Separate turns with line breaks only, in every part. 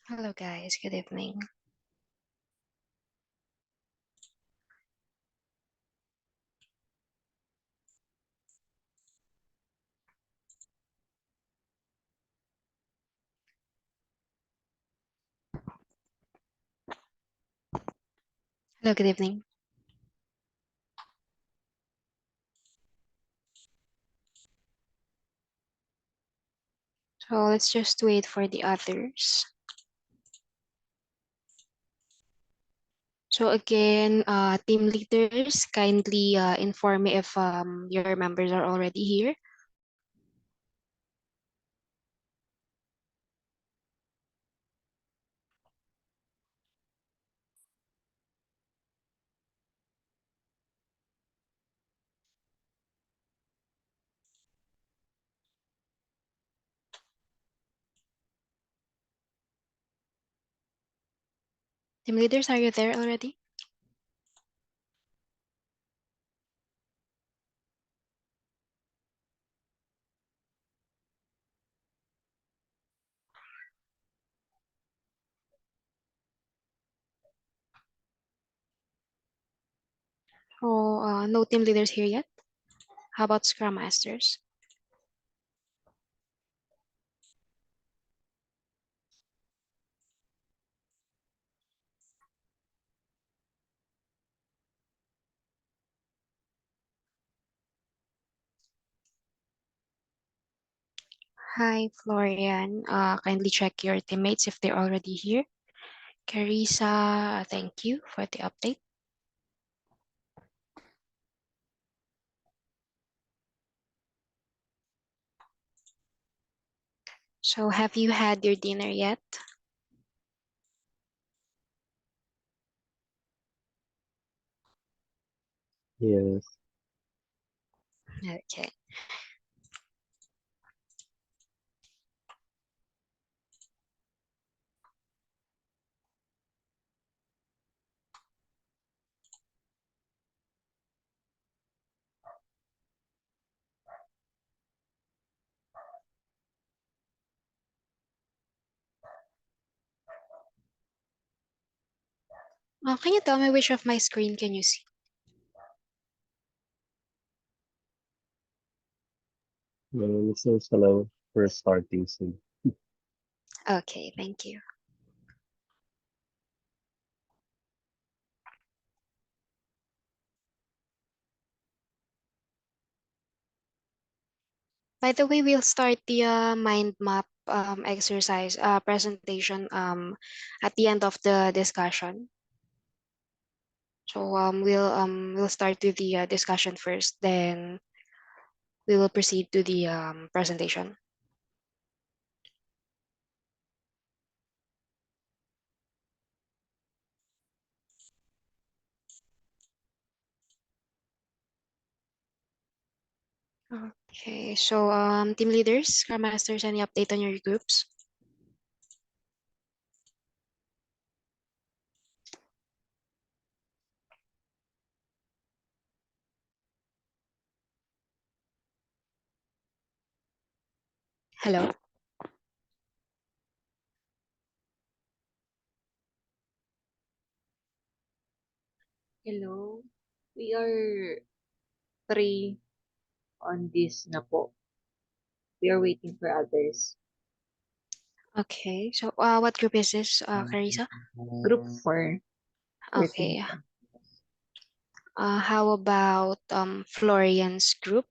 Hello guys, good evening. Hello, good evening. So let's just wait for the others. So again, team leaders, kindly inform me if your members are already here. Team leaders, are you there already? Oh, no team leaders here yet. How about Scrum Masters? Hi, Florian. Kindly check your teammates if they're already here. Carissa, thank you for the update. So have you had your dinner yet?
Yes.
Okay. Can you tell me which of my screen can you see?
It says hello. We're starting soon.
Okay, thank you. By the way, we'll start the mind map exercise presentation at the end of the discussion. So we'll start with the discussion first, then we will proceed to the presentation. Okay, so team leaders, Scrum Masters, any update on your groups? Hello.
Hello. We are three on this na po. We are waiting for others.
Okay, so what group is this, Carissa?
Group 4. Waiting
Okay.
pa.
How about Florian's group?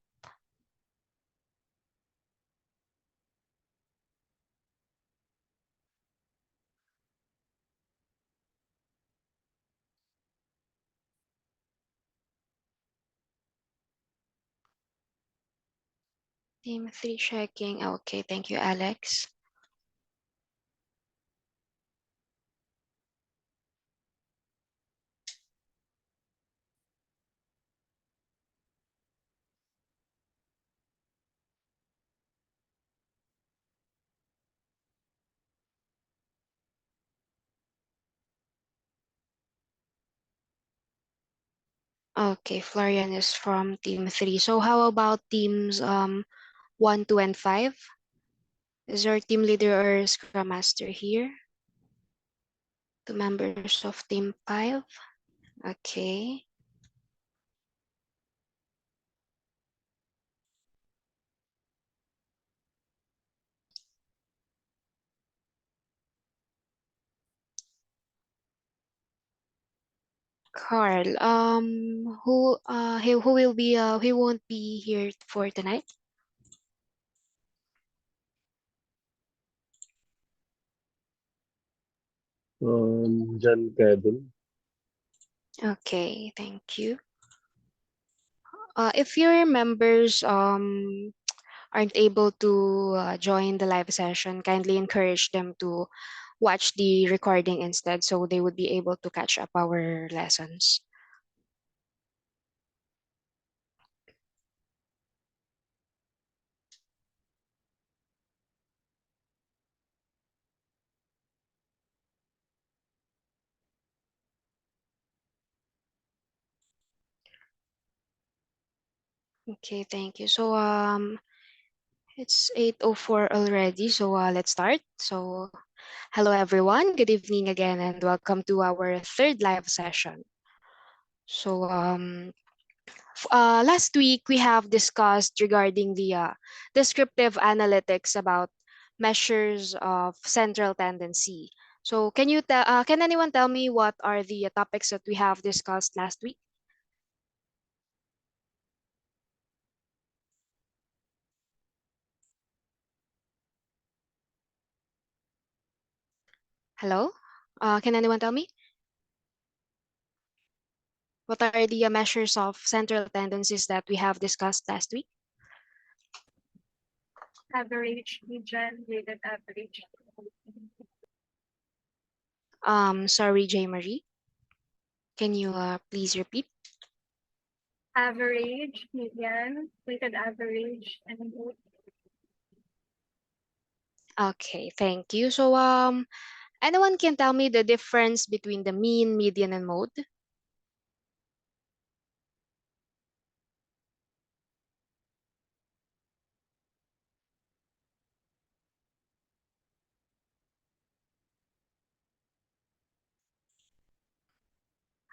Team 3 checking. Okay, thank you, Alex. Okay, Florian is from team 3. So how about teams 1, 2, and 5? Is your team leader or scrum master here? Two members of team 5. Okay. Carl, who will be who won't be here for tonight?
John Kevin.
Okay, thank you. If your members aren't able to join the live session, kindly encourage them to watch the recording instead, so they would be able to catch up our lessons. Okay, thank you. So it's 8:04 already, so let's start. So hello everyone, good evening again, and welcome to our third live session. So last week we have discussed regarding the descriptive analytics about measures of central tendency. So can anyone tell me what are the topics that we have discussed last week? Hello? Can anyone tell me? What are the measures of central tendencies that we have discussed last week?
Average, median, weighted average.
Sorry, J. Marie. Can you please repeat?
Average, median, weighted average, and mode.
Okay, thank you. So anyone can tell me the difference between the mean, median, and mode?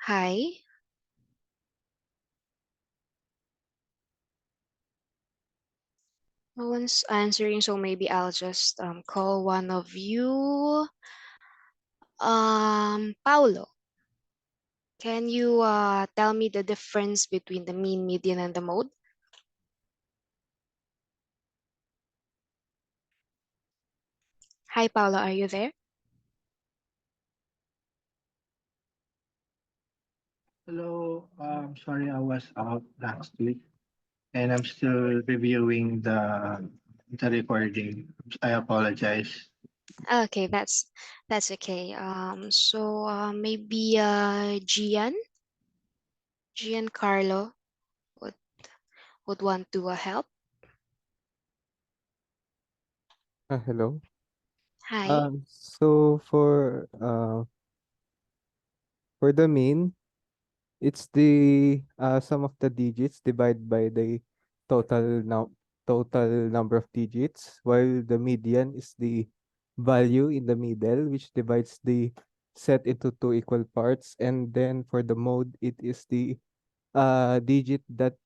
Hi. No one's answering, so maybe I'll just call one of you. Paulo, can you tell me the difference between the mean, median, and the mode? Hi, Paulo, are you there?
Hello, sorry I was out last week and I'm still reviewing the recording. I apologize.
Okay, that's okay. So maybe Giancarlo would would want to help.
Hello.
Hi.
So for the mean, it's the sum of the digits divided by the total now total number of digits, while the median is the value in the middle, which divides the set into two equal parts, and then for the mode, it is the digit that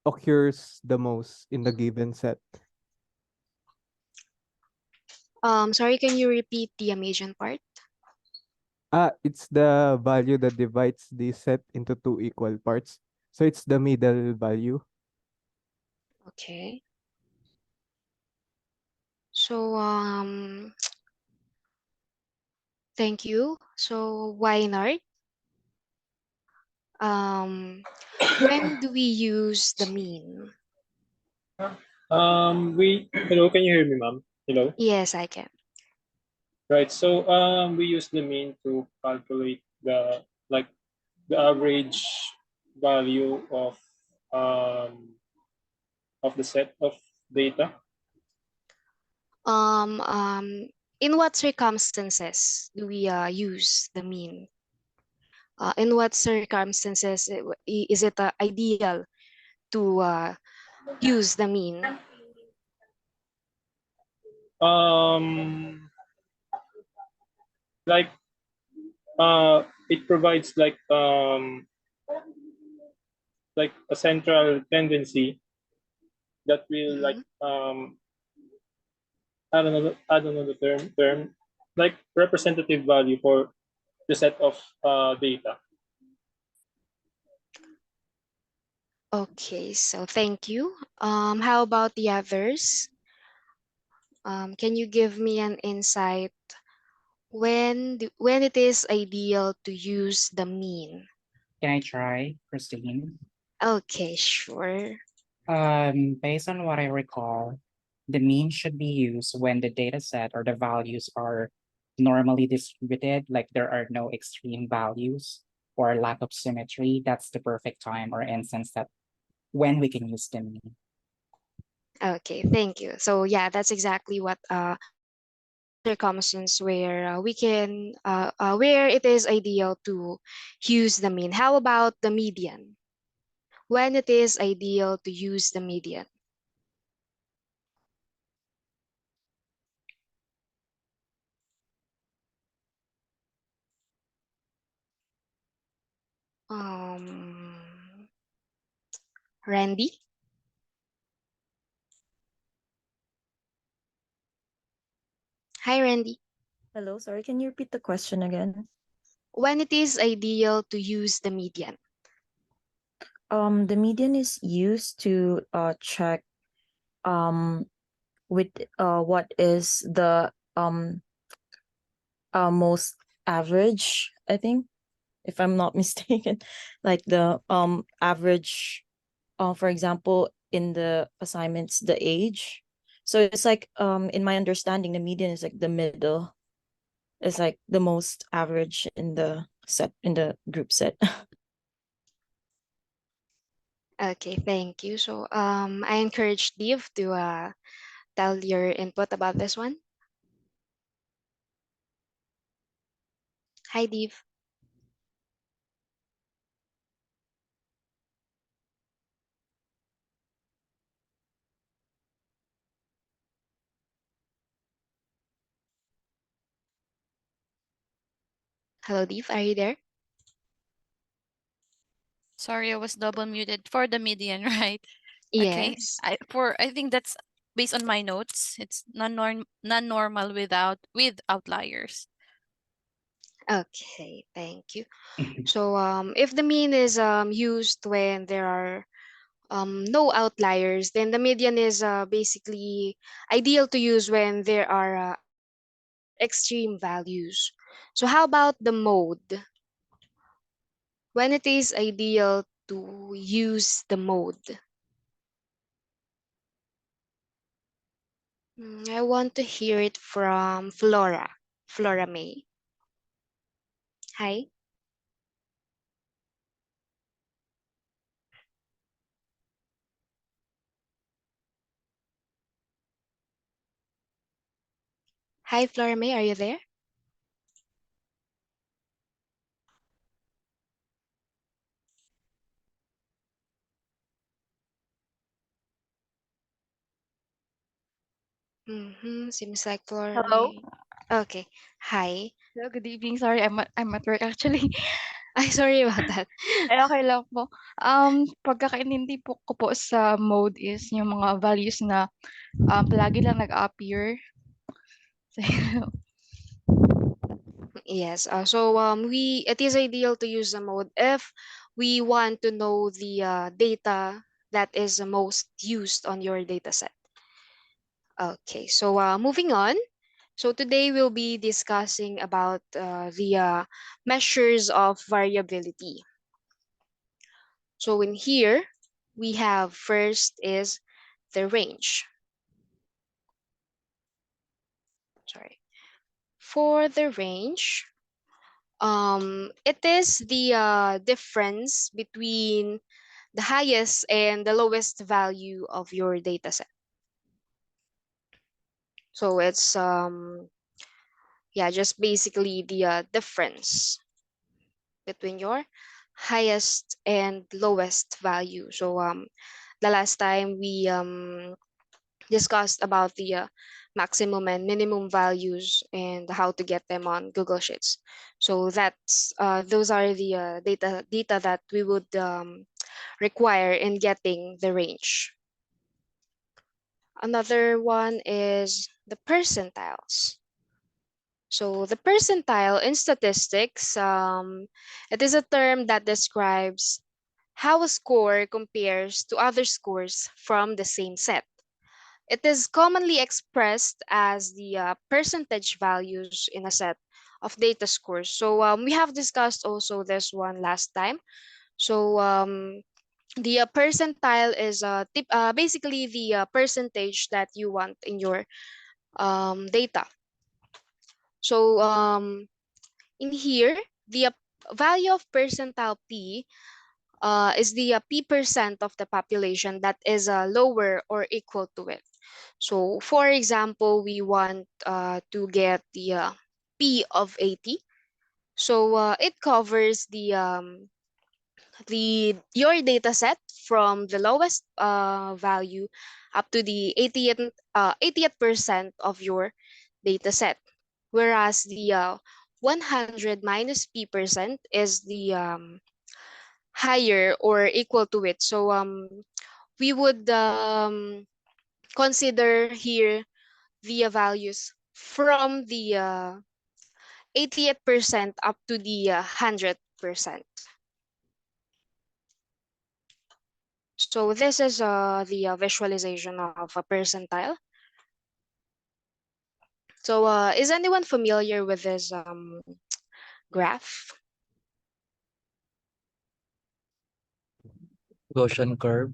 occurs the most in the given set.
Sorry, can you repeat the Amazon part?
It's the value that divides the set into two equal parts. So it's the middle value.
Okay. So thank you. So Wynard, um, when do we use the mean?
Hello, can you hear me, ma'am? Hello.
Yes, I can.
Right. So we use the mean to calculate the average value of the set of data.
Um, um, in what circumstances do we use the mean? In what circumstances is it ideal to use the mean?
Um, like
it provides like a central tendency that will
Mhm.
I don't know the term like representative value for the set of data.
Okay, so thank you. How about the others? Can you give me an insight when it is ideal to use the mean?
Can I try, Christine?
Okay, sure.
Based on what I recall, the mean should be used when the data set or the values are normally distributed, like there are no extreme values or lack of symmetry. That's the perfect time or instance that when we can use the mean.
Okay, thank you. So yeah, that's exactly what circumstance where we can where it is ideal to use the mean. How about the median? When it is ideal to use the median? Um, Randy? Hi, Randy.
Hello, sorry, can you repeat the question again?
When it is ideal to use the median?
The median is used to check um with what is the most average, I think, if I'm not mistaken, like the average, for example, in the assignments, the age. So it's like in my understanding, the median is like the middle. It's like the most average in the set, in the group set.
Okay, thank you. So I encourage Dev to tell your input about this one. Hi, Dev. Hello, Dev. Are you there?
Sorry, I was double muted for the median, right? Okay.
Yes.
I think that's based on my notes. It's non-normal with outliers.
Okay, thank you. So if the mean is used when there are no outliers, then the median is basically ideal to use when there are extreme values. So how about the mode? When it is ideal to use the mode? I want to hear it from Flora. Flora May. Hi. Hi, Flora May. Are you there? Seems like Flora
Hello?
May. Okay. Hi.
Hello, good evening. Sorry, I'm at work actually.
I'm sorry about that.
Ay, okay lang po. Pagkakaintindi ko po sa mode is yung mga values na palagi lang nag-appear. So,
Yes. So it is ideal to use the mode if we want to know the data that is the most used on your data set. Okay. So moving on. So today we'll be discussing about the measures of variability. So in here we have first is the range. Sorry. For the range, it is the difference between the highest and the lowest value of your data set. So it's yeah, just basically the difference between your highest and lowest value. So the last time we discussed about the maximum and minimum values and how to get them on Google Sheets. So those are the data that we would require in getting the range. Another one is the percentiles. So the percentile in statistics, it is a term that describes how a score compares to other scores from the same set. It is commonly expressed as the percentage values in a set of data scores. So we have discussed also this one last time. So the percentile is basically the percentage that you want in your data. So in here, the value of percentile p is the p% of the population that is lower or equal to it. So for example, we want to get the p of 80. So it covers the your data set from the lowest value up to the 80th percent of your data set. Whereas the 100 minus p% is the higher or equal to it. So we would consider here the values from the 80th percent up to the 100%. So this is the visualization of a percentile. So is anyone familiar with this graph?
Gaussian curve.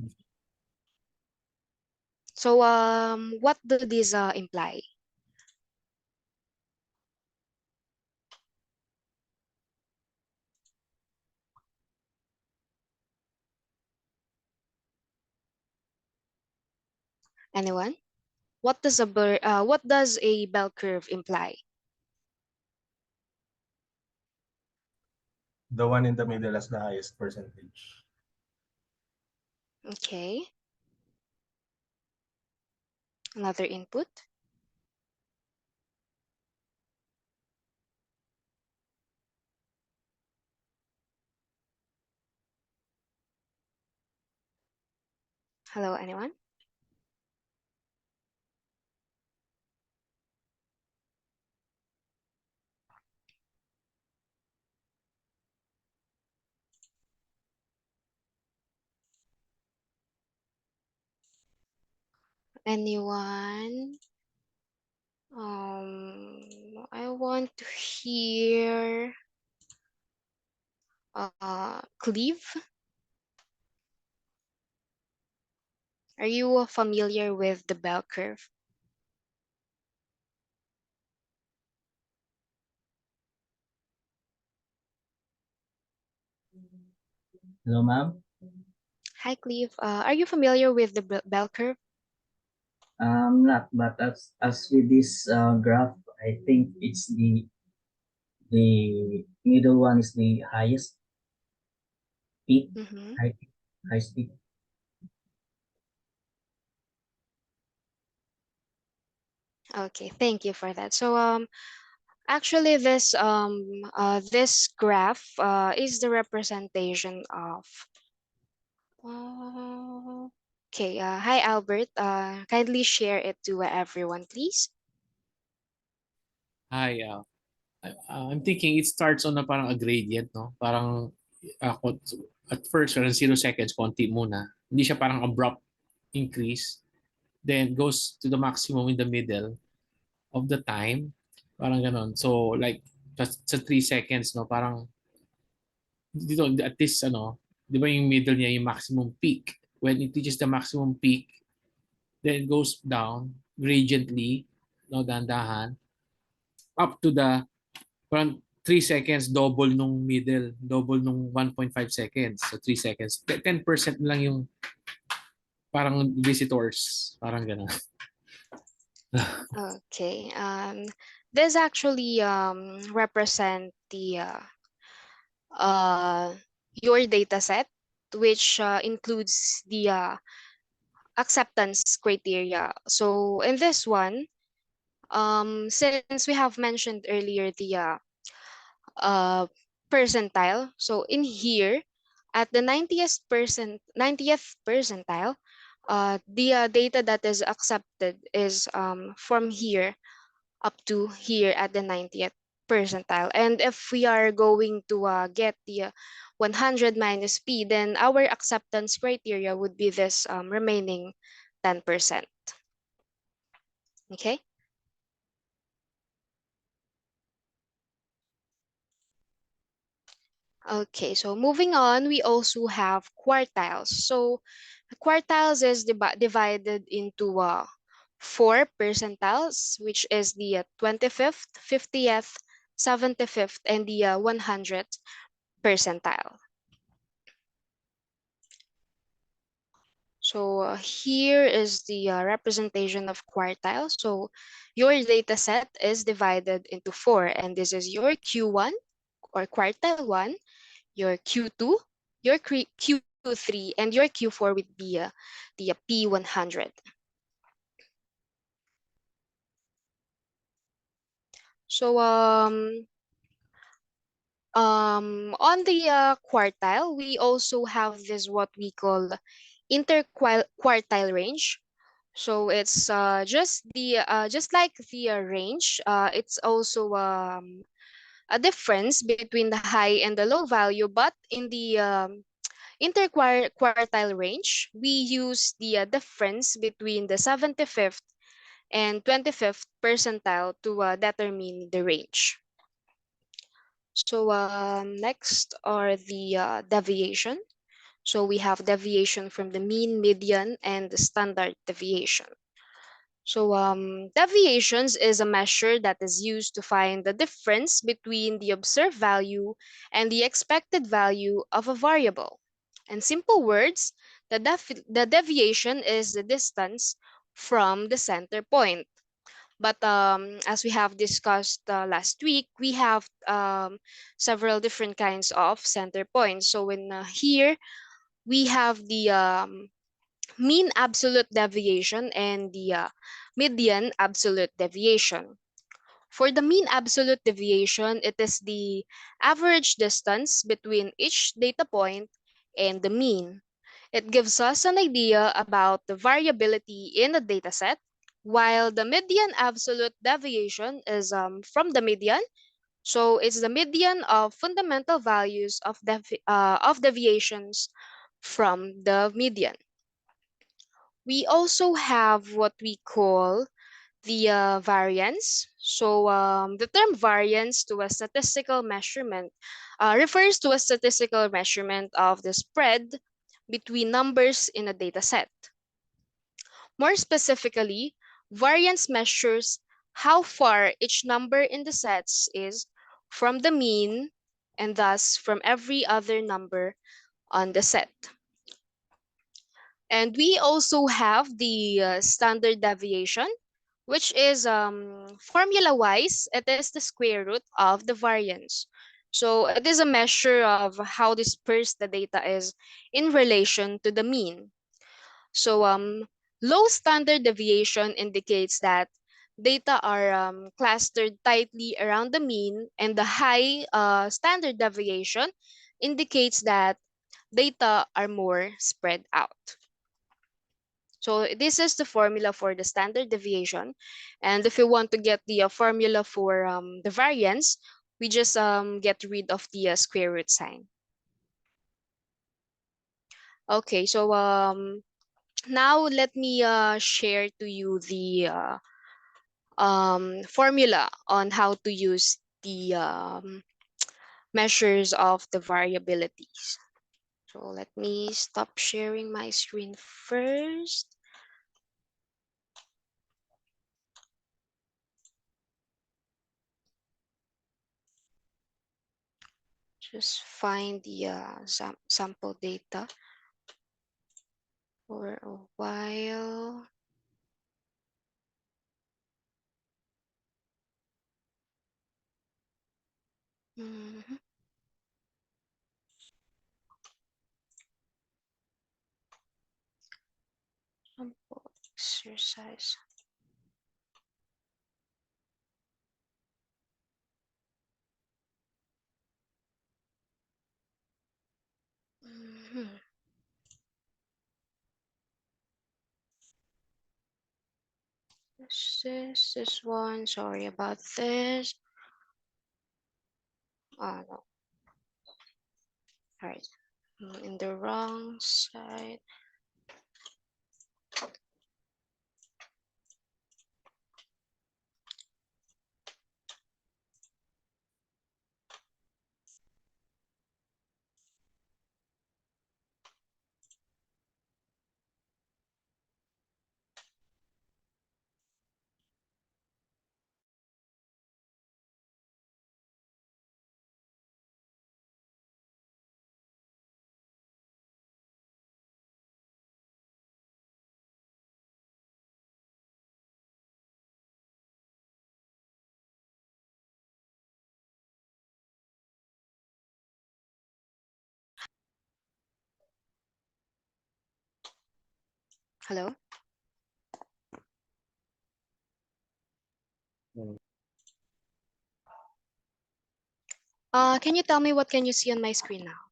So what do these imply? Anyone? What does a bell curve imply?
The one in the middle has the highest percentage.
Okay. Another input. Hello, anyone? Anyone? I want to hear Cleve. Are you familiar with the bell curve?
Hello, ma'am.
Hi, Cleve. Are you familiar with the bell curve?
Not, but as with this graph, I think it's the middle one is the highest peak,
Mm-hmm.
high peak, highest peak.
Okay, thank you for that. So actually this graph is the representation of okay, hi Albert. Kindly share it to everyone, please.
Hi, I'm thinking it starts on a parang a gradient, no? Parang at first, around 0 seconds, konti muna. Hindi siya parang abrupt increase. Then goes to the maximum in the middle of the time. Parang ganon. So like, just sa 3 seconds, no? Parang, dito, at this, di ba yung middle niya, yung maximum peak. When it reaches the maximum peak, then it goes down gradiently, no, dahan-dahan, up to the parang 3 seconds, double nung middle, double nung 1.5 seconds. So 3 seconds. 10% lang yung parang visitors. Parang gano'n.
Okay. This actually represent the your data set, which includes the acceptance criteria. So in this one, Since we have mentioned earlier the uh, percentile, so in here at the 90th percentile, the data that is accepted is from here up to here at the 90th percentile. And if we are going to get the 100 minus p, then our acceptance criteria would be this remaining 10%. Okay. Okay, so moving on, we also have quartiles. So quartiles is divided into four percentiles, which is the 25th, 50th, 75th, and the 100th percentile. So here is the representation of quartiles. So your data set is divided into four, and this is your Q1 or quartile 1, your Q2, your Q3, and your Q4 would be the P100. So on the quartile, we also have this what we call interquartile range. So it's just like the range. It's also a difference between the high and the low value, but in the interquartile range, we use the difference between the 75th and 25th percentile to determine the range. So next are the deviation. So we have deviation from the mean, median, and the standard deviation. So deviations is a measure that is used to find the difference between the observed value and the expected value of a variable. In simple words, the deviation is the distance from the center point. But as we have discussed last week, we have several different kinds of center points. So in here, we have the mean absolute deviation and the median absolute deviation. For the mean absolute deviation, it is the average distance between each data point and the mean. It gives us an idea about the variability in a data set, while the median absolute deviation is from the median. So it's the median of fundamental values of deviations from the median. We also have what we call the variance. So the term variance to a statistical measurement refers to a statistical measurement of the spread between numbers in a data set. More specifically, variance measures how far each number in the sets is from the mean and thus from every other number on the set. And we also have the standard deviation, which is formula-wise, it is the square root of the variance. So it is a measure of how dispersed the data is in relation to the mean. So low standard deviation indicates that data are clustered tightly around the mean, and the high standard deviation indicates that data are more spread out. So this is the formula for the standard deviation. And if you want to get the formula for the variance, we just get rid of the square root sign. Okay, so now let me share to you the formula on how to use the measures of the variabilities. So let me stop sharing my screen first. Just find the sample data for a while. Mhm. Sample exercise. Hmm. This one. Sorry about this. Oh no. All right. I'm in the wrong side. Hello. Can you tell me what can you see on my screen now?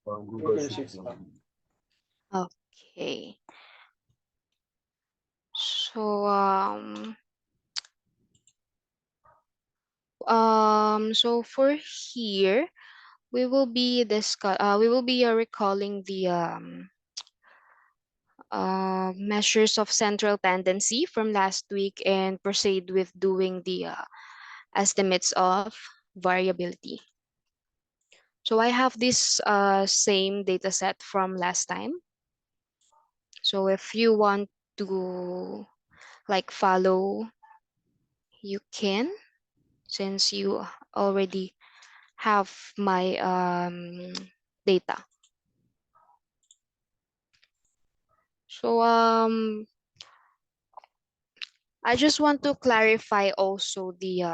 Google Sheets.
Okay. So so for here we will be recalling the measures of central tendency from last week and proceed with doing the estimates of variability. So I have this same data set from last time. So if you want to like follow, you can, since you already have my data. So I just want to clarify also the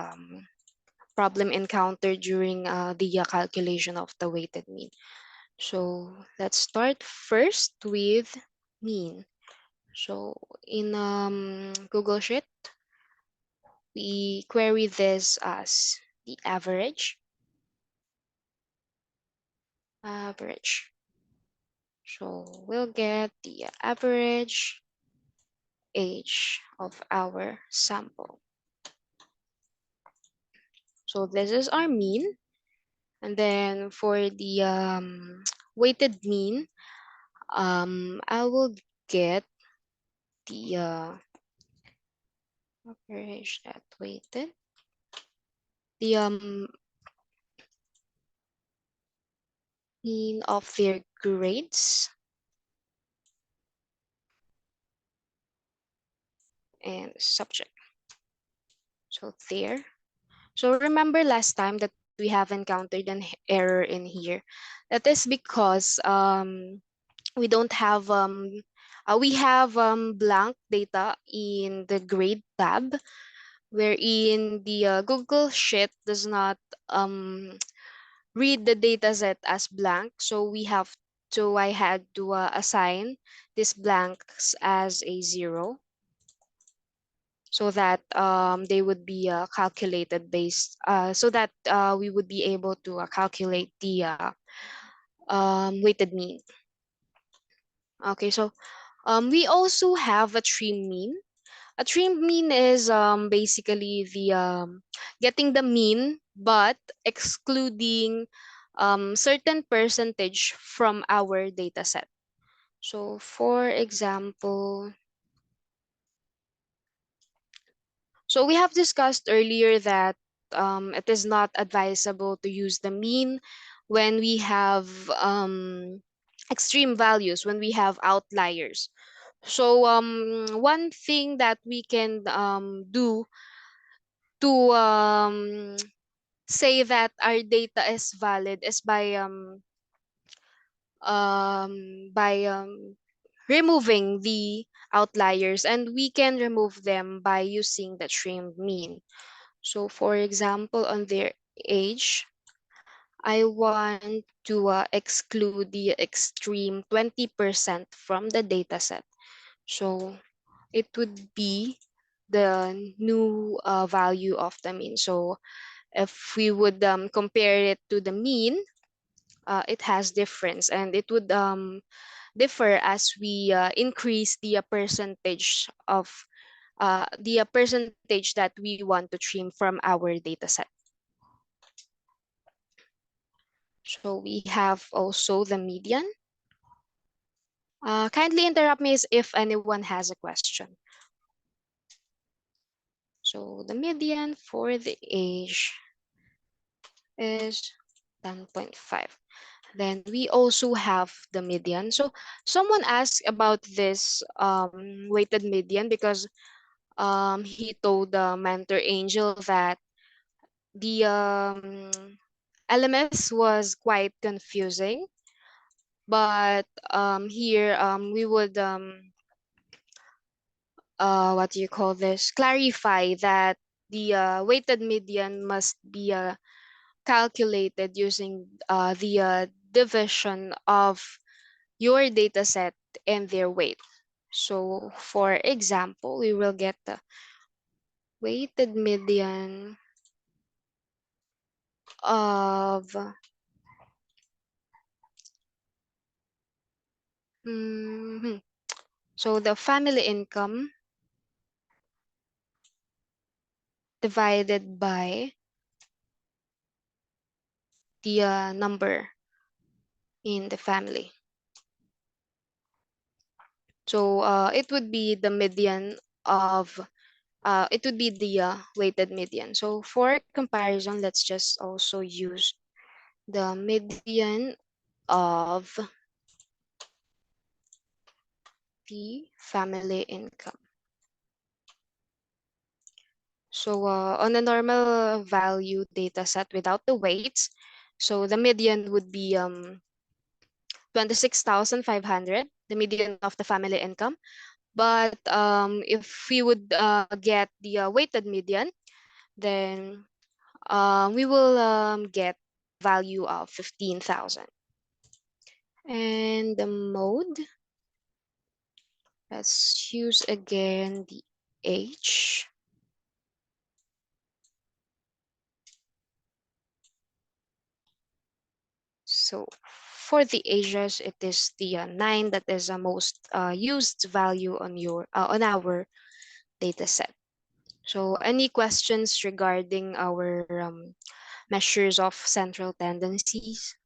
problem encountered during the calculation of the weighted mean. So let's start first with mean. So in Google Sheet, we query this as the average. So we'll get the average age of our sample. So this is our mean. And then for the weighted mean, I will get the average that weighted. The mean of their grades and subject. So there. So remember last time that we have encountered an error in here. That is because we don't have we have blank data in the grade tab, wherein the Google Sheet does not read the data set as blank. So I had to assign these blanks as a 0 so that they would be calculated based so that we would be able to calculate the weighted mean. Okay, so we also have a trim mean. A trim mean is basically the getting the mean but excluding certain percentage from our data set. So for example, so we have discussed earlier that it is not advisable to use the mean when we have extreme values, when we have outliers. So one thing that we can do to say that our data is valid is by removing the outliers, and we can remove them by using the trimmed mean. So for example, on their age, I want to exclude the extreme 20% from the data set. So it would be the new value of the mean. So if we would compare it to the mean, it has difference, and it would differ as we increase the percentage of the percentage that we want to trim from our data set. So we have also the median. Kindly interrupt me if anyone has a question. So the median for the age is 10.5. Then we also have the median. So someone asked about this weighted median because he told the mentor Angel that the LMS was quite confusing. But here we would what do you call this? Clarify that the weighted median must be calculated using the division of your data set and their weight. So for example, we will get the weighted median of so the family income divided by the number in the family. So it would be the median of it would be the weighted median. So for comparison, let's just also use the median of the family income. So on a normal value data set without the weights, so the median would be 26,500, the median of the family income. But if we would get the weighted median, then we will get value of 15,000. And the mode, let's use again the age. So for the ages, it is the 9 that is the most used value on your on our data set. So any questions regarding our measures of central tendencies?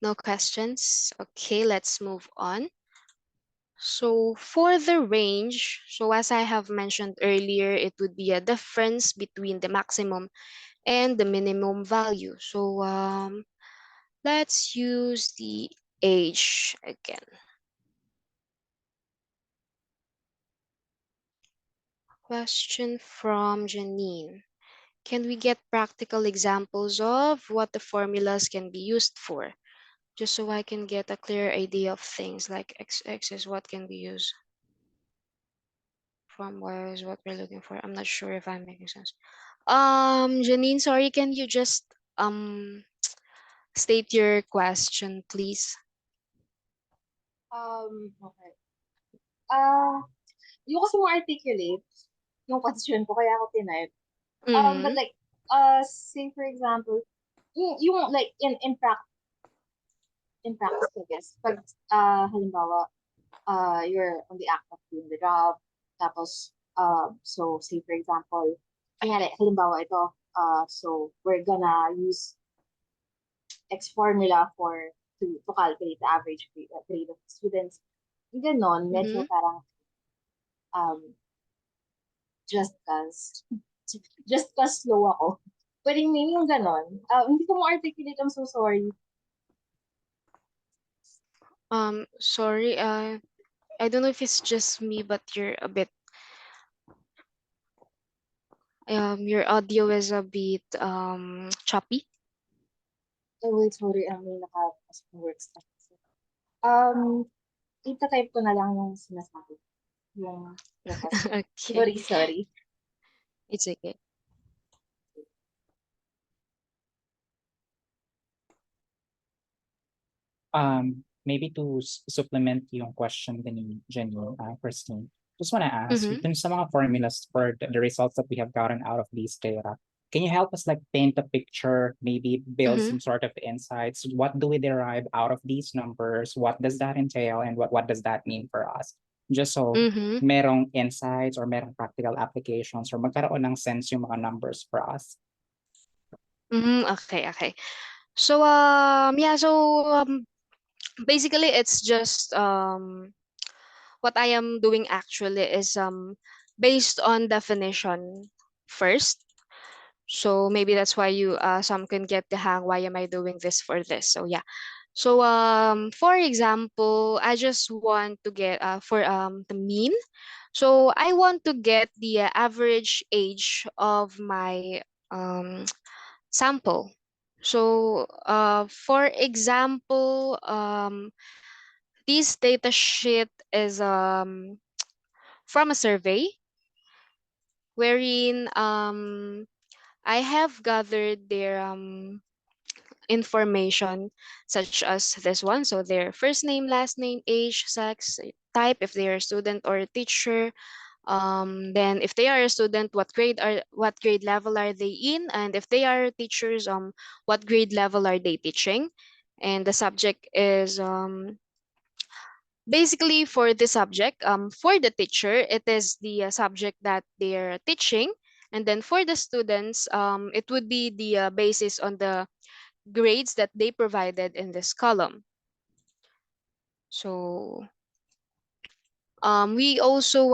No questions? Okay, let's move on. So for the range, so as I have mentioned earlier, it would be a difference between the maximum and the minimum value. So let's use the age again. Question from Janine. Can we get practical examples of what the formulas can be used for? Just so I can get a clear idea of things like x is what can be used. From y is what we're looking for. I'm not sure if I'm making sense. Janine, sorry, can you just state your question, please?
Okay. Yung kasi mo articulate yung question ko, kaya ako tinype. But like, say for example, yung like in practice, I guess, pag halimbawa, you're on the act of doing the job, tapos, so say for example, kanyari, halimbawa ito, so we're gonna use X formula to calculate the average grade of students. Ganon, medyo parang just cause slow ako. Pwedeng name yung ganon. Hindi ko mo articulate, I'm so sorry.
Sorry, I don't know if it's just me, but you're a bit your audio is a bit choppy.
Oh, wait, sorry, may nakapasok ng work stuff. Ita-type ko na lang yung sinasabi. Yung
Okay.
Sorry.
It's okay.
maybe to supplement yung question ni Jenny, Christine, just want to ask,
Mm-hmm.
dun sa mga formulas for the results that we have gotten out of these data, can you help us like paint a picture, maybe build
Mm-hmm.
some sort of insights? What do we derive out of these numbers? What does that entail? And what does that mean for us? Just so
Mm-hmm.
merong insights or merong practical applications or magkaroon ng sense yung mga numbers for us.
Mm-hmm. Okay, okay. So yeah, so basically it's just what I am doing actually is based on definition first. So maybe that's why you some can get the hang, why am I doing this for this? So yeah. So for example, I just want to get for the mean. So I want to get the average age of my um sample. So for example, this data sheet is from a survey wherein I have gathered their information such as this one. So their first name, last name, age, sex, type, if they are a student or a teacher. Then if they are a student, what grade level are they in? And if they are teachers, what grade level are they teaching? And the subject is basically for the subject, for the teacher, it is the subject that they're teaching. And then for the students, it would be the basis on the grades that they provided in this column. So we also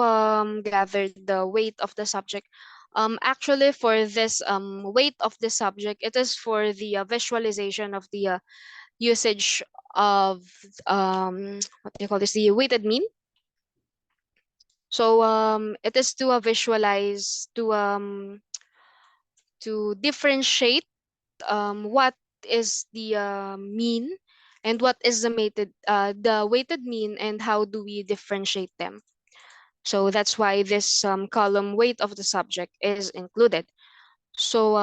gathered the weight of the subject. Actually, for this weight of the subject, it is for the visualization of the usage of what do you call this? The weighted mean. So it is to visualize to differentiate what is the mean and what is the weighted mean, and how do we differentiate them. So that's why this column weight of the subject is included. So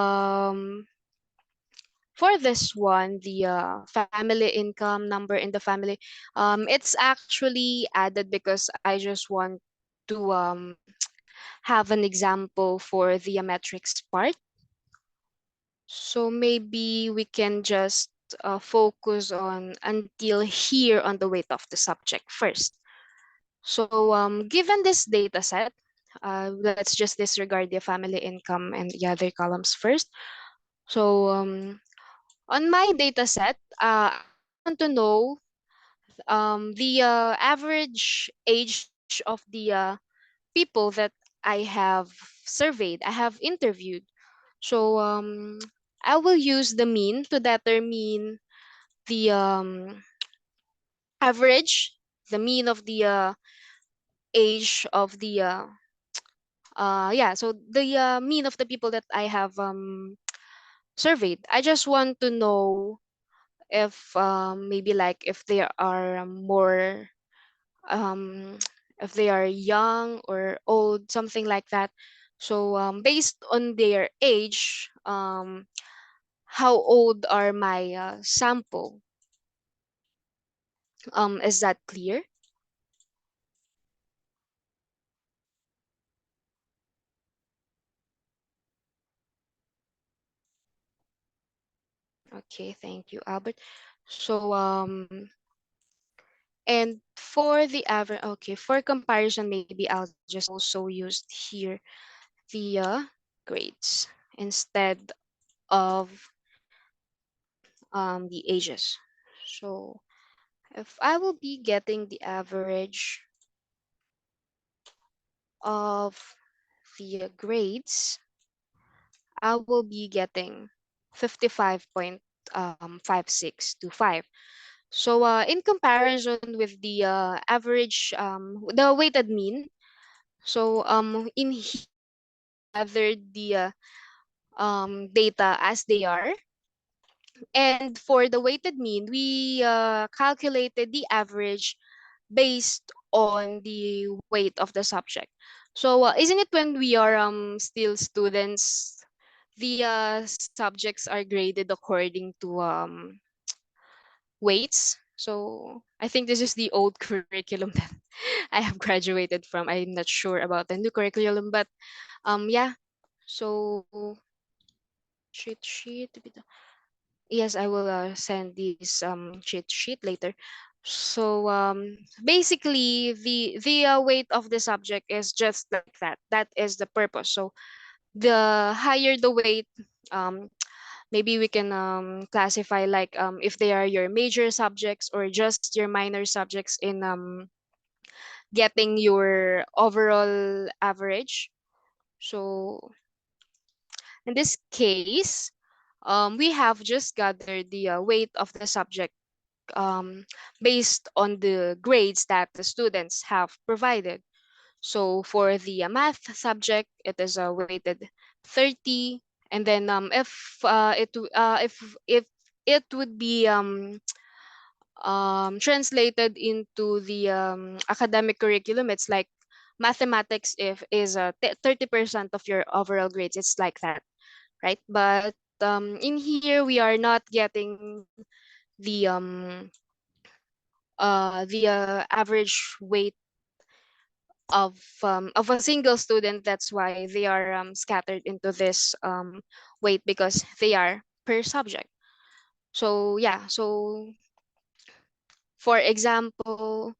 for this one, the family income number in the family, it's actually added because I just want to have an example for the metrics part. So maybe we can just focus on until here on the weight of the subject first. So given this data set, let's just disregard the family income and the other columns first. So on my data set, I just want to know the average age of the people that I have surveyed, I have interviewed. So I will use the mean to determine the average, the mean of the age of the yeah, so the mean of the people that I have surveyed. I just want to know if maybe like if they are more um if they are young or old, something like that. So based on their age, how old are my sample? Is that clear? Okay, thank you, Albert. So and for the average, okay, for comparison, maybe I'll just also use here the grades instead of the ages. So if I will be getting the average of the grades, I will be getting 55.5625. So in comparison with the average, the weighted mean, so in here we just gathered the data as they are. And for the weighted mean, we calculated the average based on the weight of the subject. So isn't it when we are still students, the subjects are graded according to weights? So I think this is the old curriculum that I have graduated from. I'm not sure about the new curriculum, but yeah. So cheat sheet. Yes, I will send this cheat sheet later. So basically the weight of the subject is just like that. That is the purpose. So the higher the weight, um maybe we can classify like if they are your major subjects or just your minor subjects in getting your overall average. So in this case, we have just gathered the weight of the subject um, based on the grades that the students have provided. So for the math subject, it is weighted 30, and then if it would be translated into the academic curriculum, it's like mathematics if is 30% of your overall grades. It's like that, right? But in here we are not getting the average weight of a single student. That's why they are scattered into this weight, because they are per subject. So yeah, so for example,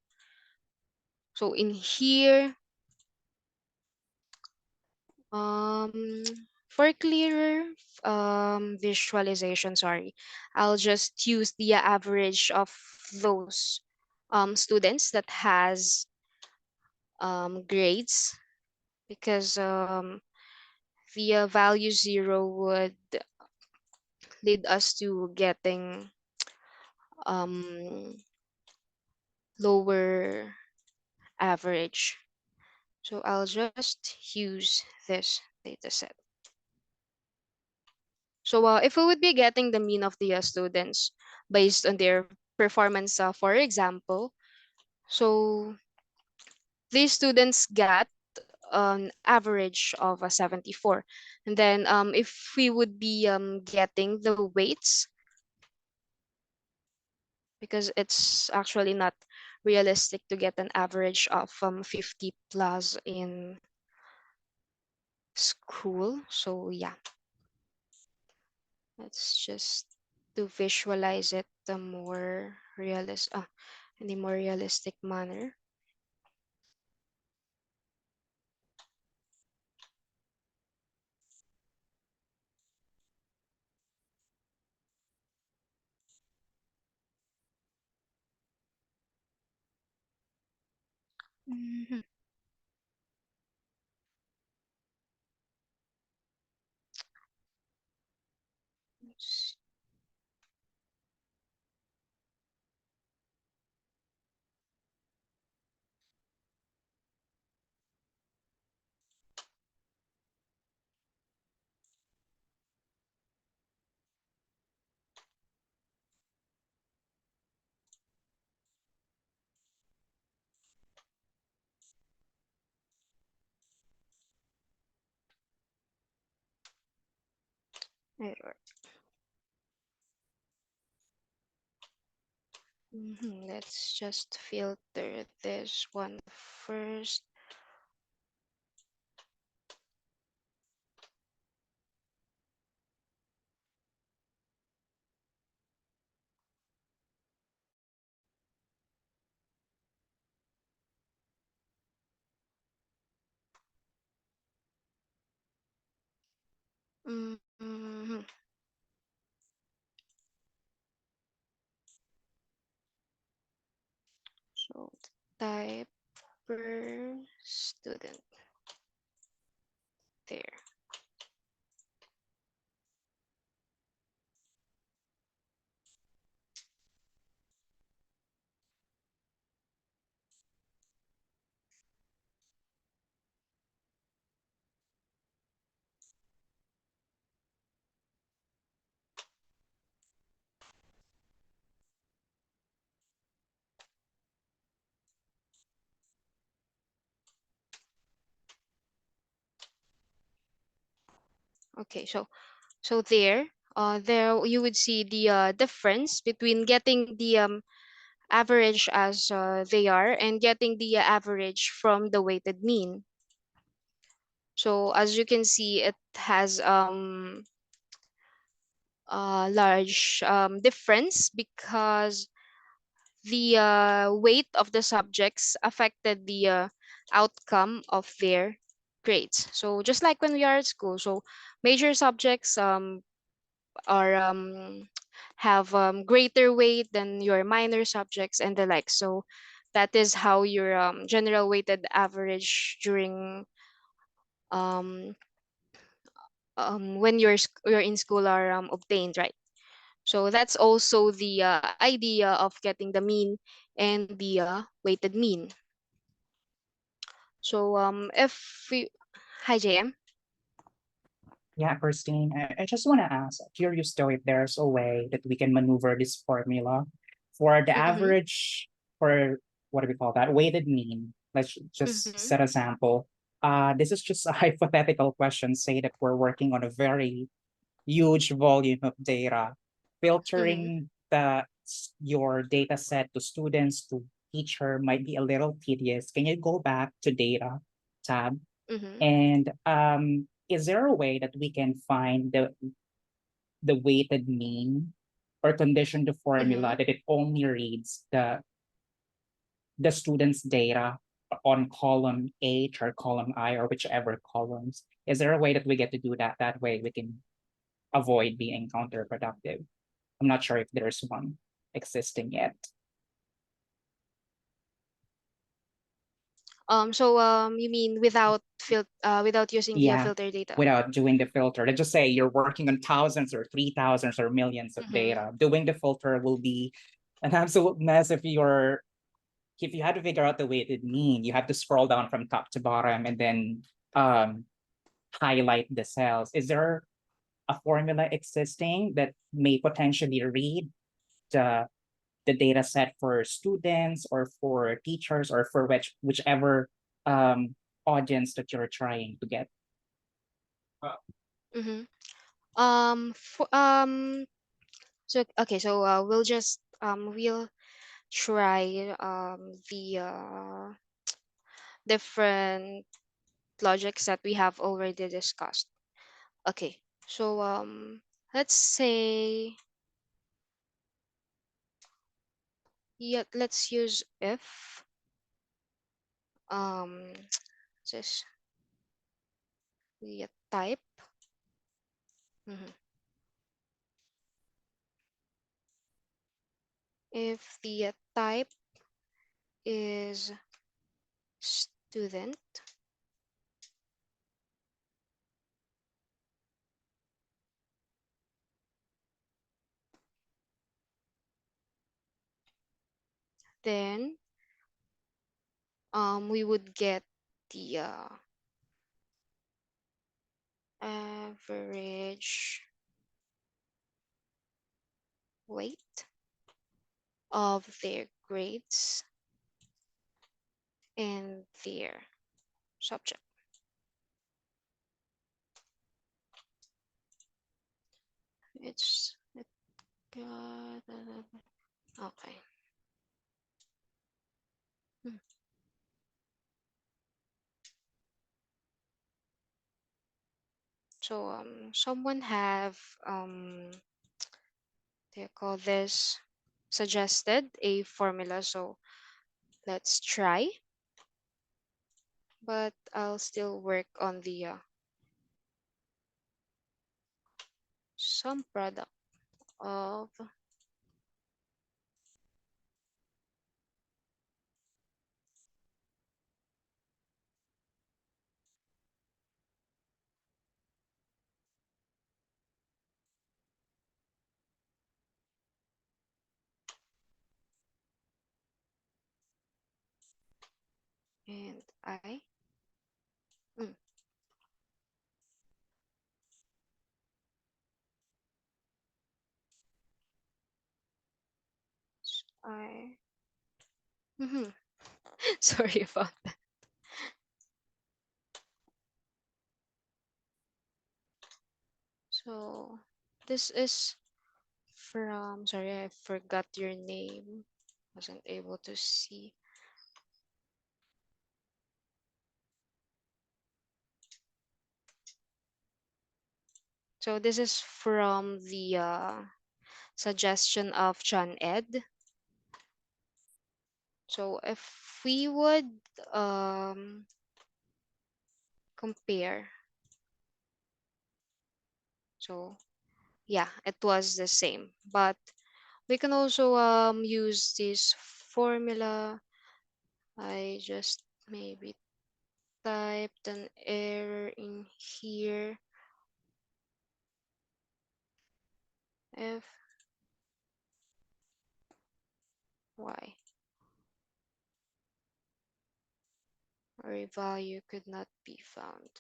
so in here, um for clearer visualization, sorry, I'll just use the average of those students that has grades, because the value 0 would lead us to getting um, lower average. So I'll just use this data set. So if we would be getting the mean of the students based on their performance, for example, so these students got an average of a 74. And then if we would be getting the weights, because it's actually not realistic to get an average of 50 plus in school. So yeah, let's just to visualize it the more in a more realistic manner. Mhm. Let's- Error. Let's just filter this one first. Mhm. So type per student there. Okay, so there you would see the difference between getting the average as they are and getting the average from the weighted mean. So as you can see, it has a large difference because the weight of the subjects affected the outcome of their grades. So just like when we are at school, so major subjects are have greater weight than your minor subjects and the like. So that is how your general weighted average during um, when you're in school are obtained, right? So that's also the idea of getting the mean and the weighted mean. So if we, hi JM.
Yeah, Christine, I just want to ask, curious though, if there's a way that we can maneuver this formula for the
Mm-hmm.
average, for what do we call that, weighted mean. Let's just
Mm-hmm.
set a sample. This is just a hypothetical question. Say that we're working on a very huge volume of data,
Mm-hmm.
filtering your data set to students to teacher might be a little tedious. Can you go back to data tab?
Mm-hmm.
And is there a way that we can find the weighted mean or condition the
Mm-hmm.
formula that it only reads the student's data on column H or column I or whichever columns? Is there a way that we get to do that? That way we can avoid being counterproductive. I'm not sure if there's one existing yet.
So you mean without without using the
Yeah,
filter data?
without doing the filter. Let's just say you're working on thousands or 3,000s or millions of
Mm-hmm.
data. Doing the filter will be an absolute mess if you had to figure out the weighted mean, you have to scroll down from top to bottom and then um, highlight the cells. Is there a formula existing that may potentially read the the data set for students or for teachers or for whichever audience that you're trying to get?
Mm-hmm. So okay, so we'll try the different logics that we have already discussed. Okay, so let's say, yeah, let's use if um just the type. Mhm. If the type is student, then we would get the average weight of their grades and their subject. It got okay. Hmm. So someone have they call this suggested a formula. So let's try, but I'll still work on the sum product of and mm, I mhm. Sorry about that. So this is from, sorry, I forgot your name. Wasn't able to see. So this is from the suggestion of John Ed. So if we would compare, so yeah, it was the same, but we can also use this formula. I just maybe typed an error in here. F y or a value could not be found.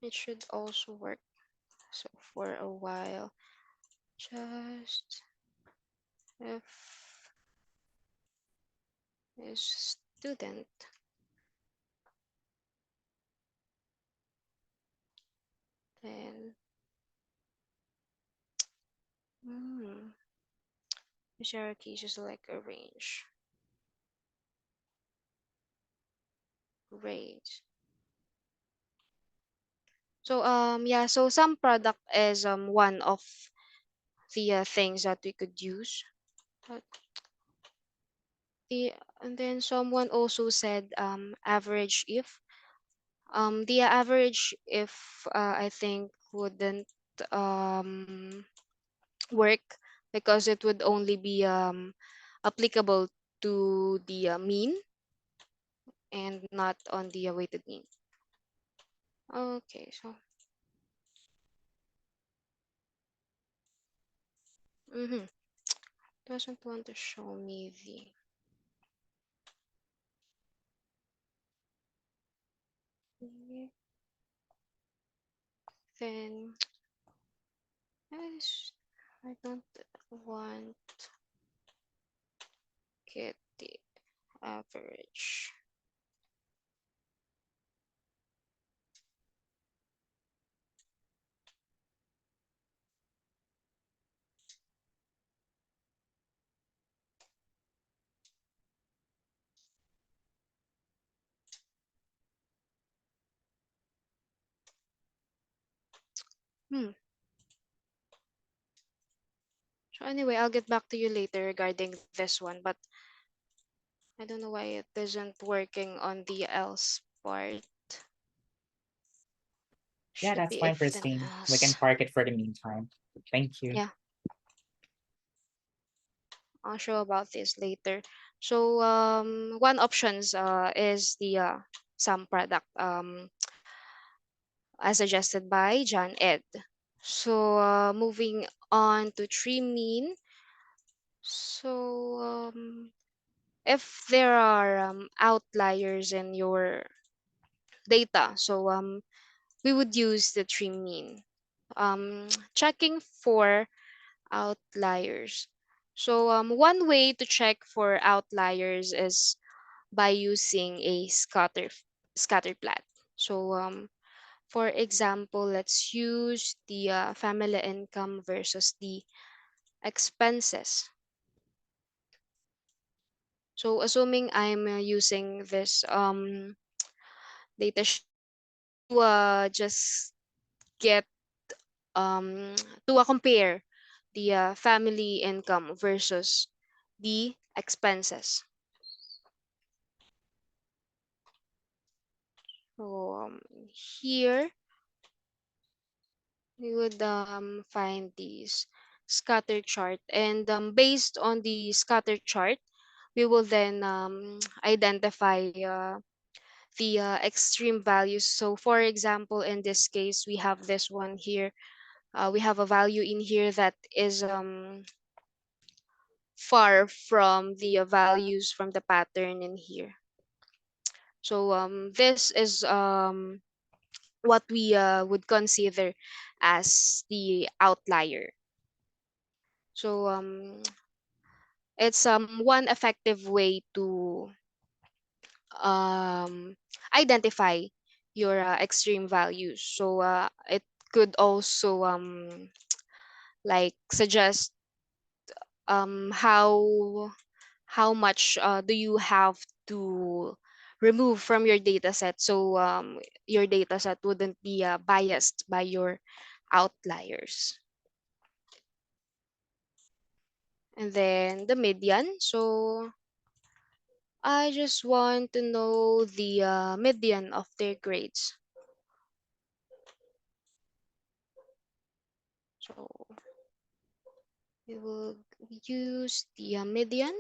It should also work. So for a while, just f is student, then this hierarchy is just like a range. Great. So yeah, so some product is one of the things that we could use. But the and then someone also said average if. The average if I think wouldn't um work because it would only be applicable to the mean and not on the weighted mean. Okay, so doesn't want to show me the then I don't want get the average. Hmm. So anyway, I'll get back to you later regarding this one, but I don't know why it isn't working on the else part.
Yeah,
Should
that's
be
fine,
if then
Christine. We can
else.
park it for the meantime. Thank you.
Yeah, I'll show about this later. So one options is the sum product as suggested by John Ed. So moving on to tree mean. So if there are outliers in your data, so we would use the tree mean. Checking for outliers. So one way to check for outliers is by using a scatter plot. So for example, let's use the family income versus the expenses. So assuming I'm using this data sheet to just get to compare the family income versus the expenses. So here we would find these scatter chart, and based on the scatter chart we will then identify the extreme values. So for example, in this case we have this one here. We have a value in here that is far from the values from the pattern in here. So this is what we would consider as the outlier. So it's one effective way to um, identify your extreme values. So it could also like suggest how much do you have to remove from your data set, so your data set wouldn't be biased by your outliers. And then the median. So I just want to know the median of their grades. So we will use the median,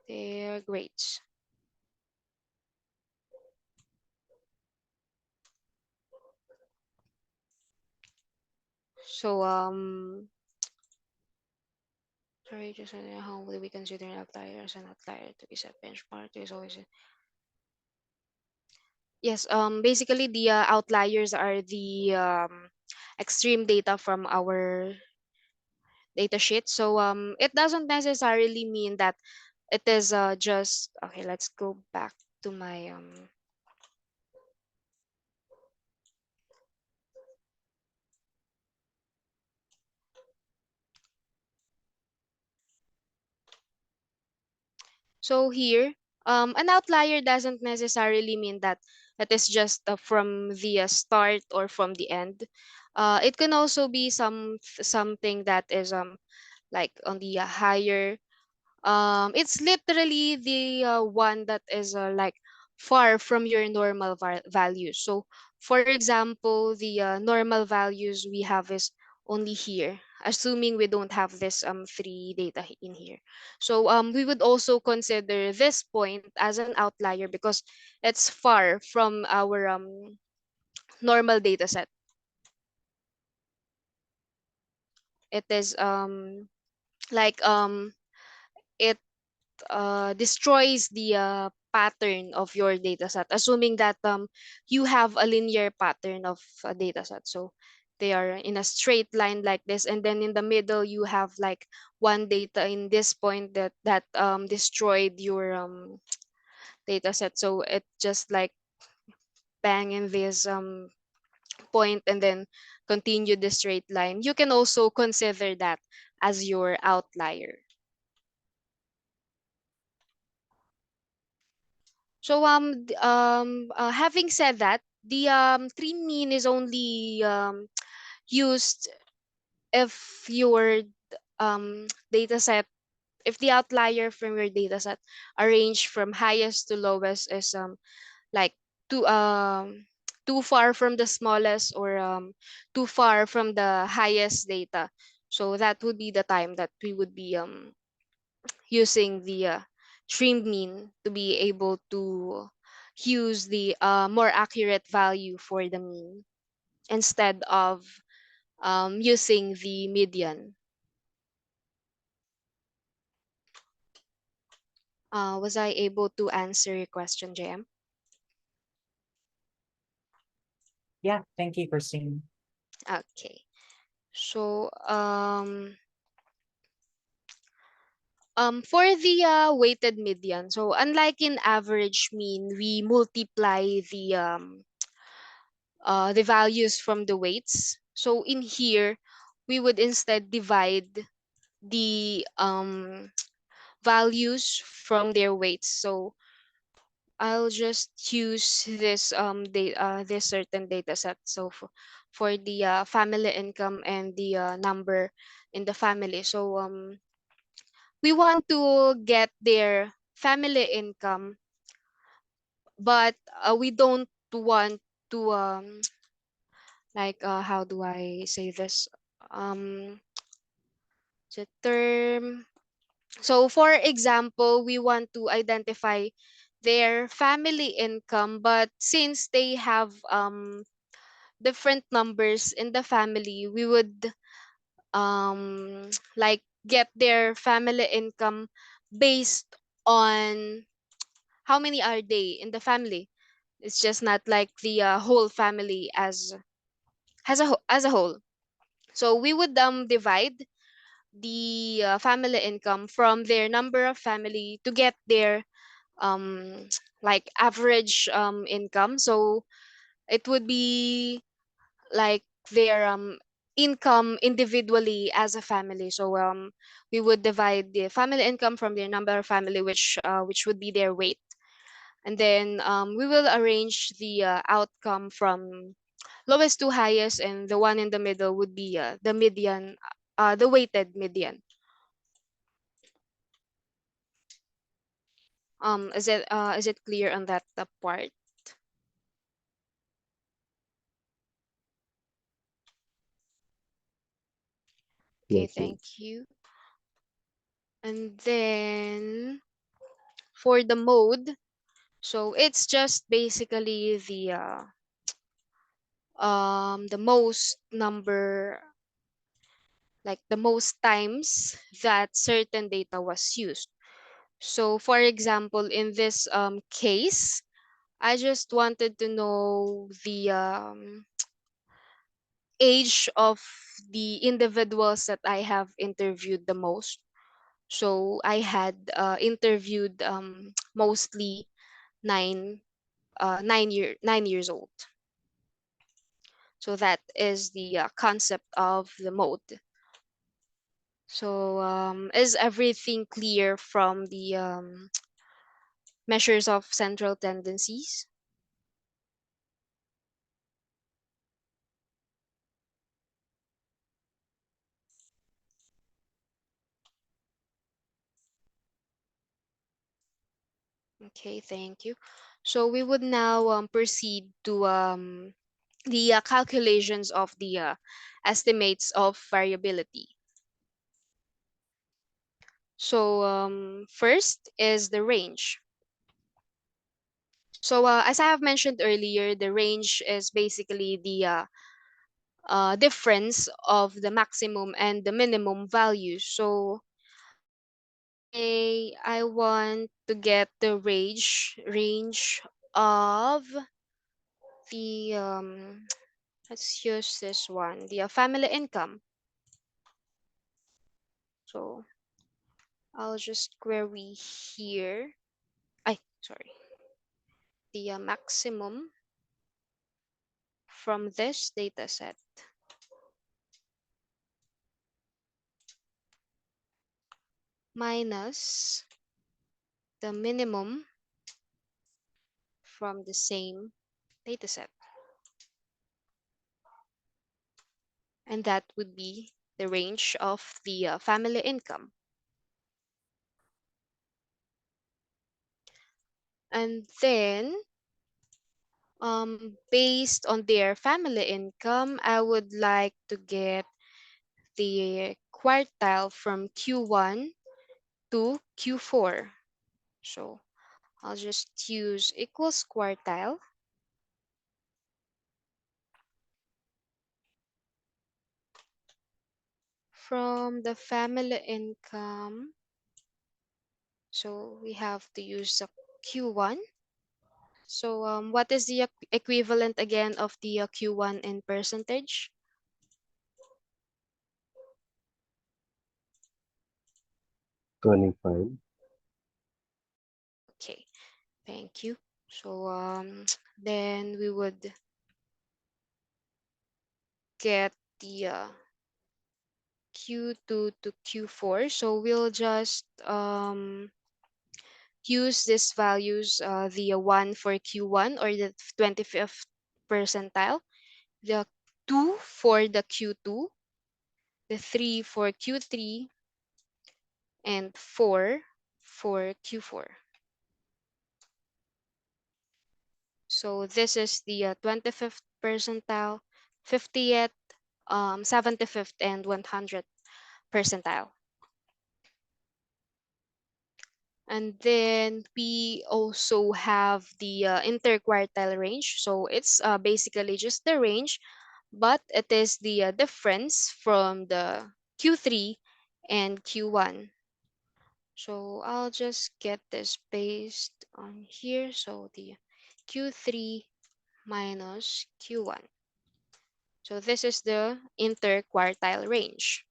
their grades. So sorry, just how will we consider an outlier as an outlier to be set benchmark? There's always yes. Basically, the outliers are the extreme data from our data sheet. So it doesn't necessarily mean that it is just okay. Let's go back to my So here, an outlier doesn't necessarily mean that it is just from the start or from the end. It can also be something that is like on the higher. It's literally the one that is like far from your normal values. So for example, the normal values we have is only here, assuming we don't have this three data in here. So we would also consider this point as an outlier because it's far from our normal data set. It is like it destroys the pattern of your data set, assuming that you have a linear pattern of a data set. So they are in a straight line like this, and then in the middle you have like one data in this point that destroyed your data set. So it just like bang in this point and then continue the straight line. You can also consider that as your outlier. So having said that, the tree mean is only used if your data set, if the outlier from your data set arranged from highest to lowest is like too too far from the smallest or too far from the highest data. So that would be the time that we would be using the trimmed mean to be able to use the more accurate value for the mean instead of using the median. Was I able to answer your question, JM?
Yeah, thank you, Christine.
Okay. So for the weighted median, so unlike in average mean, we multiply the values from the weights. So in here, we would instead divide the values from their weights. So I'll just use this certain data set. So for the family income and the number in the family. So we want to get their family income, but we don't want to like how do I say this? Um, the term. So for example, we want to identify their family income, but since they have different numbers in the family, we would like get their family income based on how many are they in the family. It's just not like the whole family as a whole. So we would divide the family income from their number of family to get their like average income. So it would be like their income individually as a family. So we would divide the family income from their number of family, which would be their weight, and then we will arrange the outcome from lowest to highest, and the one in the middle would be the median, the weighted median. Is it clear on that part? Okay,
Yes, ma'am.
thank you. And then for the mode, so it's just basically the most number, like the most times that certain data was used. So for example, in this case, I just wanted to know the age of the individuals that I have interviewed the most. So I had interviewed mostly nine 9 years old. So that is the concept of the mode. So is everything clear from the measures of central tendencies? Okay, thank you. So we would now proceed to the calculations of the estimates of variability. So first is the range. So as I have mentioned earlier, the range is basically the difference of the maximum and the minimum values. So I want to get the range of the let's use this one, the family income. So I'll just query here. Sorry, the maximum from this data set minus the minimum from the same dataset. And that would be the range of the family income. And then, based on their family income, I would like to get the quartile from Q1 to Q4. So I'll just use equals quartile from the family income. So we have to use the Q1. So what is the equivalent again of the Q1 in percentage?
$25.
Okay, thank you. So then we would get the Q2 to Q4. So we'll just use these values, the 1 for Q1 or the 25th percentile, the 2 for the Q2, the 3 for Q3, and 4 for Q4. So this is the 25th percentile, 50th, 75th, and 100th percentile. And then we also have the interquartile range. So it's basically just the range, but it is the difference from the Q3 and Q1. So I'll just get this based on here. So the Q3 minus Q1. So this is the interquartile range.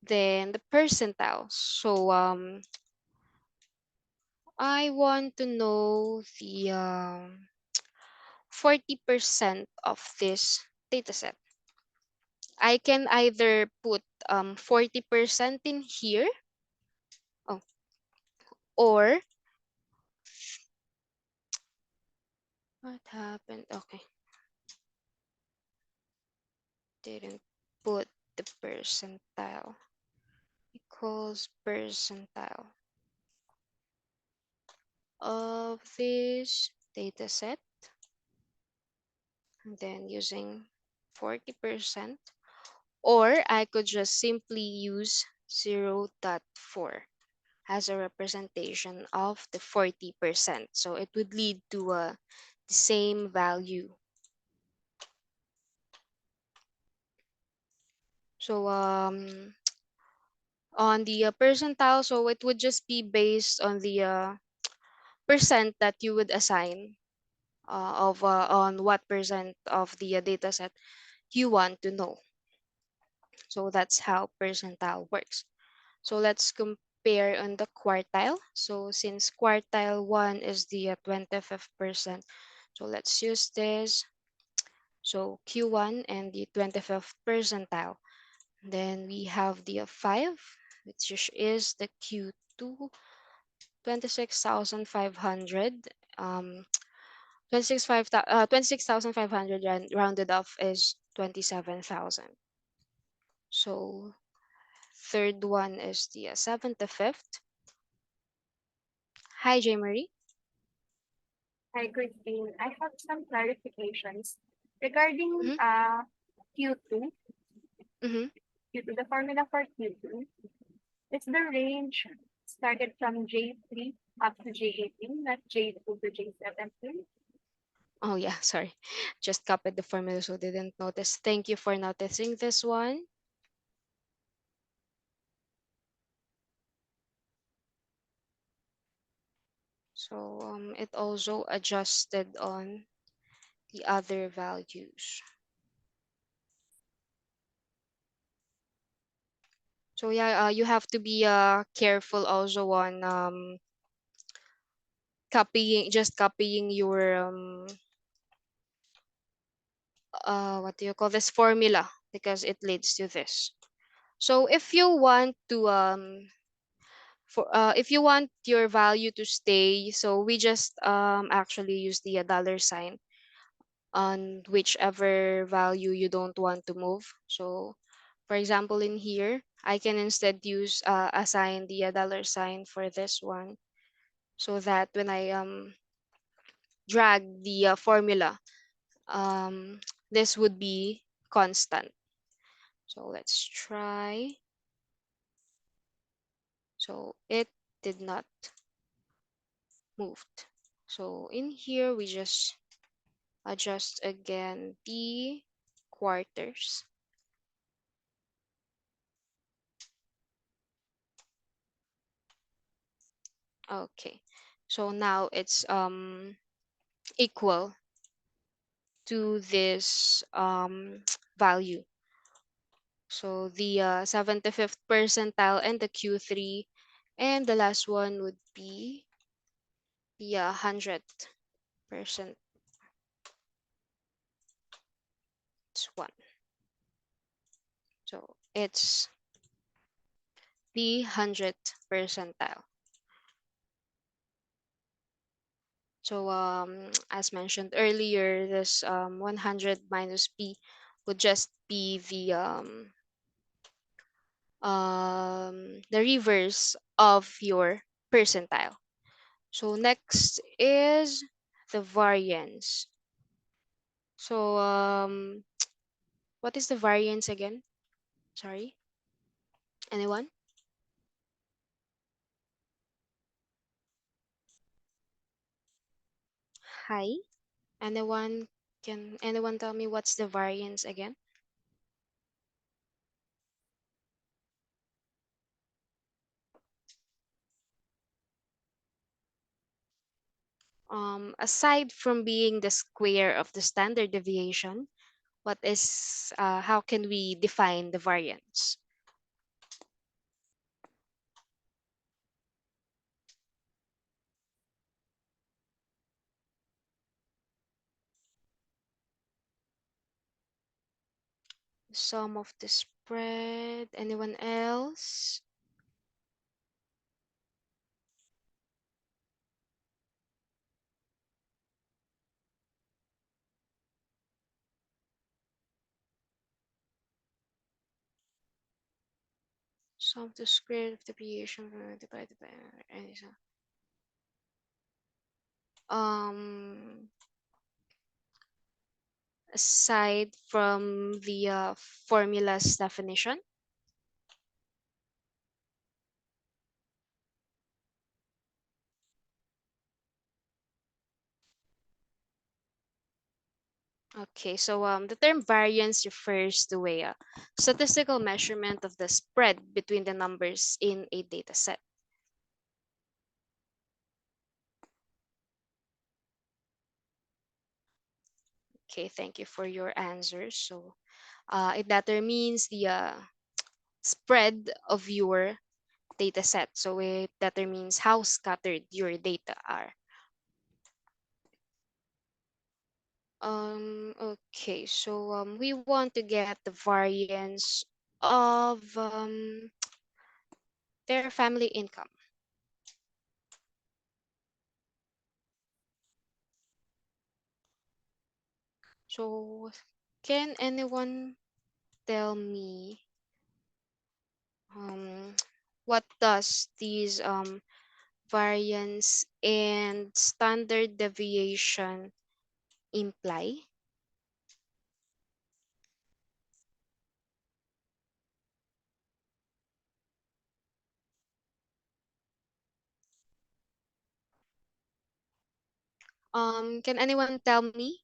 Then the percentile. So I want to know the 40% of this dataset. I can either put 40% in here, oh, or what happened? Okay, didn't put the percentile equals percentile of this dataset, and then using 40%, or I could just simply use 0.4 as a representation of the 40%. So it would lead to the same value. So on the percentile, so it would just be based on the percent that you would assign of on what percent of the data set you want to know. So that's how percentile works. So let's compare on the quartile. So since quartile 1 is the 25th percent, so let's use this. So Q1 and the 25th percentile. Then we have the 5, which is the Q2, 26,500. 26,500 rounded off is 27,000. So third one is the 75th. Hi, J. Marie.
Hi, Christine. I have some clarifications regarding Q2. Q2, the formula for Q2. Is the range started from J3 up to J18, not J2 to J17?
Oh yeah, sorry. Just copied the formula so didn't notice. Thank you for noticing this one. So it also adjusted on the other values. So yeah, you have to be careful also on copying your what do you call this formula, because it leads to this. So if you want to if you want your value to stay, so we just actually use the dollar sign on whichever value you don't want to move. So for example, in here I can instead use assign the dollar sign for this one, so that when I drag the formula, this would be constant. So let's try. So it did not move. So in here we just adjust again the quarters. Okay, so now it's equal to this value. So the 75th percentile and the Q3, and the last one would be the 100th percent. It's one. So it's the 100th percentile. So as mentioned earlier, this 100 minus p would just be the reverse of your percentile. So next is the variance. So what is the variance again? Sorry, anyone? Hi, anyone? Can anyone tell me what's the variance again? Aside from being the square of the standard deviation, what is how can we define the variance? Sum of the spread. Anyone else? Sum of the square of the deviation divided by aside from the formula's definition. Okay, so the term variance refers to a statistical measurement of the spread between the numbers in a data set. Okay, thank you for your answers. So it determines the spread of your data set. So it determines how scattered your data are. Okay, so we want to get the variance of their family income. So can anyone tell me what does these variance and standard deviation imply? Can anyone tell me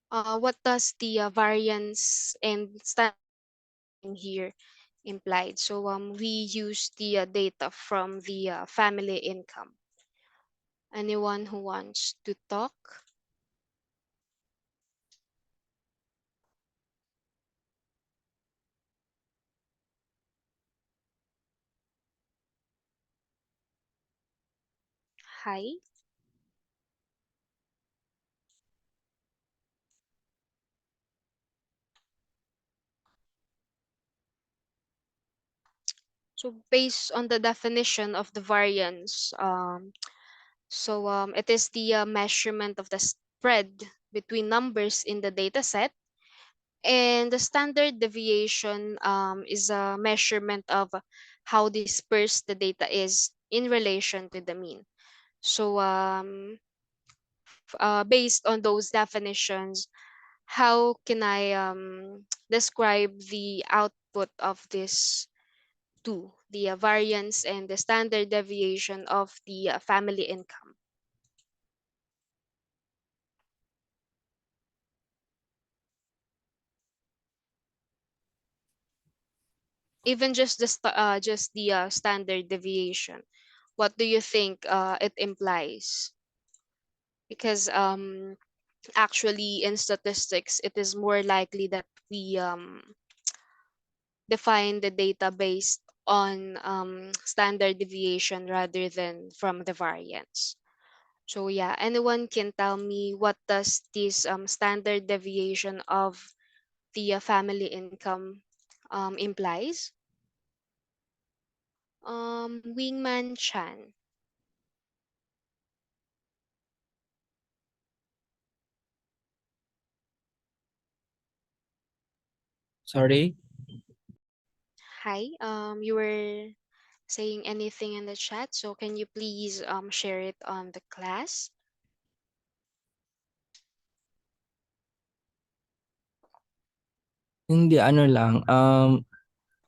what does the variance and standard here implied? So we use the data from the family income. Anyone who wants to talk? Hi. So based on the definition of the variance, it is the measurement of the spread between numbers in the data set, and the standard deviation is a measurement of how dispersed the data is in relation to the mean. So based on those definitions, how can I describe the output of this two, the variance and the standard deviation of the family income? Even just the standard deviation, what do you think it implies? Because actually in statistics it is more likely that we define the data based on standard deviation rather than from the variance. So yeah, anyone can tell me what does this standard deviation of the family income implies? Wingman Chan.
Sorry?
Hi, you were saying anything in the chat, so can you please share it on the class?
Hindi, ano lang,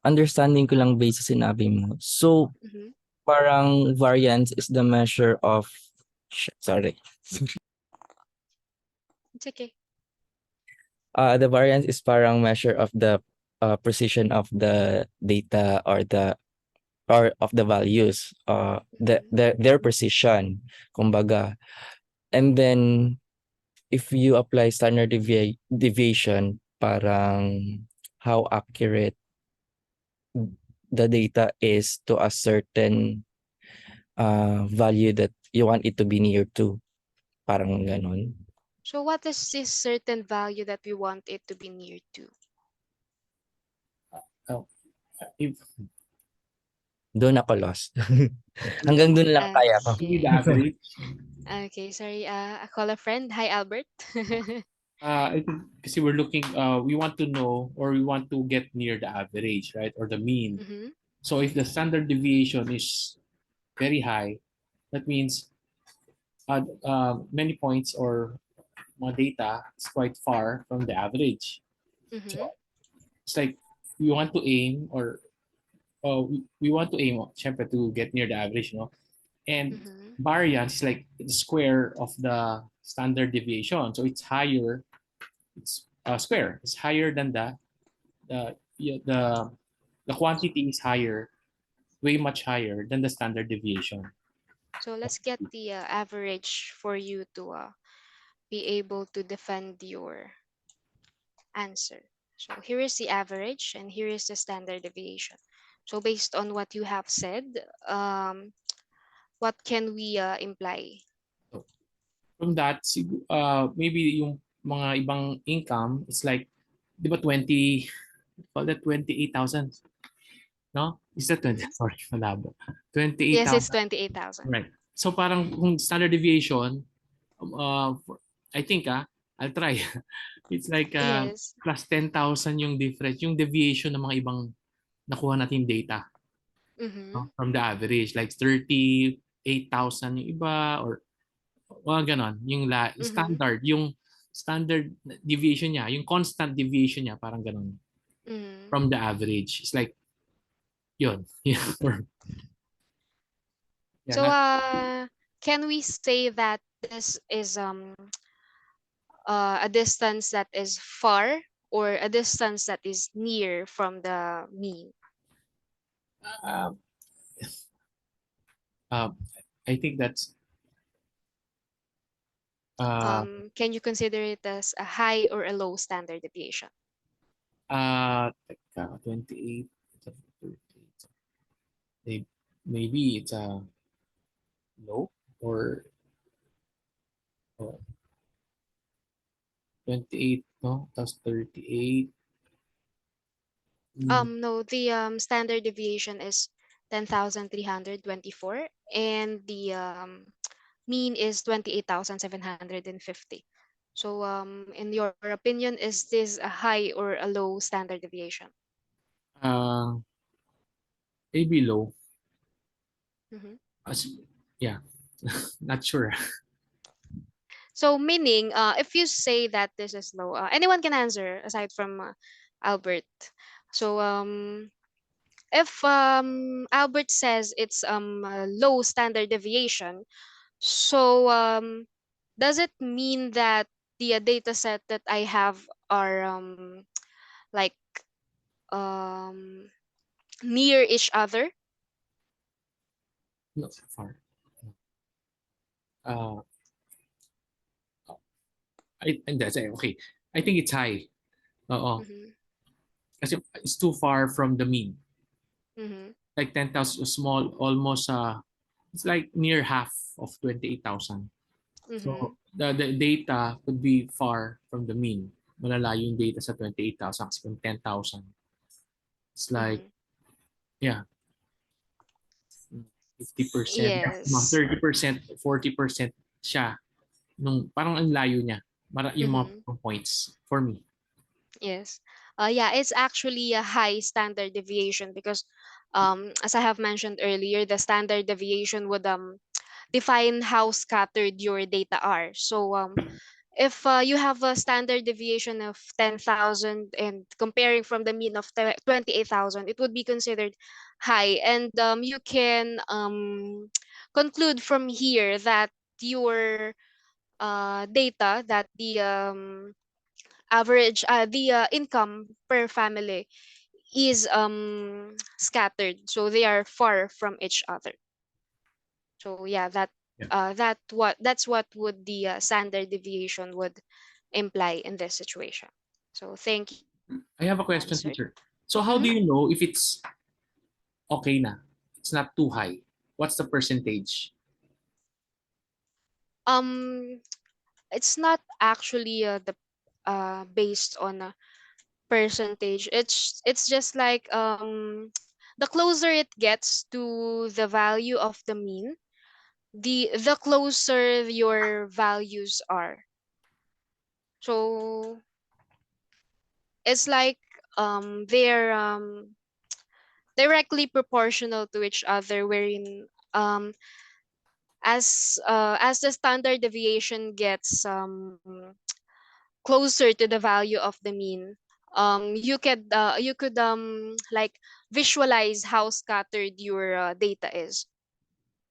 understanding ko lang based sa sinabi mo. So,
Mhm.
parang variance is the measure of, sorry.
It's okay.
The variance is parang measure of the precision of the data or of the values, their precision, kumbaga. And then, if you apply standard deviation, parang how accurate the data is to a certain value that you want it to be near to. Parang ganon.
So what is this certain value that we want it to be near to?
If
Doon ako lost. Hanggang doon lang kaya ko.
Give me the
Okay.
average.
Okay, sorry. I call a friend. Hi, Albert.
I think kasi we're looking, we want to know or we want to get near the average, right? Or the mean.
Mm-hmm.
So if the standard deviation is very high, that means many points or mga data is quite far from the average.
Mm-hmm.
So it's like we want to aim or we want to aim, syempre, to get near the average, no? And
Mm-hmm.
variance is like the square of the standard deviation. So it's higher, it's square. It's higher than yeah, the quantity is higher, way much higher than the standard deviation.
So let's get the average for you to be able to defend your answer. So here is the average and here is the standard deviation. So based on what you have said, what can we imply?
So from that, maybe yung mga ibang income, it's like, di ba 20, call that 28,000, no? Is that 20?
Mm-hmm.
Sorry, malabo.
Yes, it's
28,000.
28,000.
Right. So parang kung standard deviation, I think I'll try. It's like
Yes.
plus 10,000 yung difference, yung deviation ng mga ibang nakuha natin data,
Mm-hmm.
no? From the average, like 38,000 yung iba or mga ganon. Yung
Mm-hmm.
standard deviation niya, yung constant deviation niya, parang ganon.
Mm-hmm.
From the average. It's like, yun. Yeah.
So
Not,
can we say that this is a distance that is far or a distance that is near from the mean?
uh, uh, I think that's
Can you consider it as a high or a low standard deviation?
teka, 28, maybe it's a low or 28, no? Tapos 38.
No, the standard deviation is 10,324 and the mean is 28,750. So in your opinion, is this a high or a low standard deviation?
Maybe low.
Mm-hmm.
Yeah, not sure.
So meaning, if you say that this is low, anyone can answer aside from Albert. So if Albert says it's a low standard deviation, so does it mean that the data set that I have are like um, near each other?
Not so far. Uh, and that's it. Okay. I think it's high.
Mm-hmm.
Kasi it's too far from the mean.
Mm-hmm.
Like 10,000 small, almost it's like near half of 28,000.
Mm-hmm.
So the data could be far from the mean. Malalayo yung data sa 28,000 kasi kung 10,000. It's like,
Mm-hmm.
yeah, 50%, mga
Yes.
30%, 40% siya. Nung, parang ang layo niya. Yung
Mm-hmm.
mga points for me.
Yes. Yeah, it's actually a high standard deviation because as I have mentioned earlier, the standard deviation would define how scattered your data are. So if you have a standard deviation of 10,000 and comparing from the mean of 28,000, it would be considered high. And you can conclude from here that your data, that the average, the income per family is scattered. So they are far from each other. So yeah,
Yeah.
that's what would the standard deviation would imply in this situation. So thank you.
I have a question,
Answered.
teacher. So how do you know if it's okay na? It's not too high. What's the percentage?
Um, it's not actually the based on a percentage. It's just like the closer it gets to the value of the mean, the closer your values are. So it's like they're directly proportional to each other, wherein as the standard deviation gets closer to the value of the mean, you could like visualize how scattered your data is.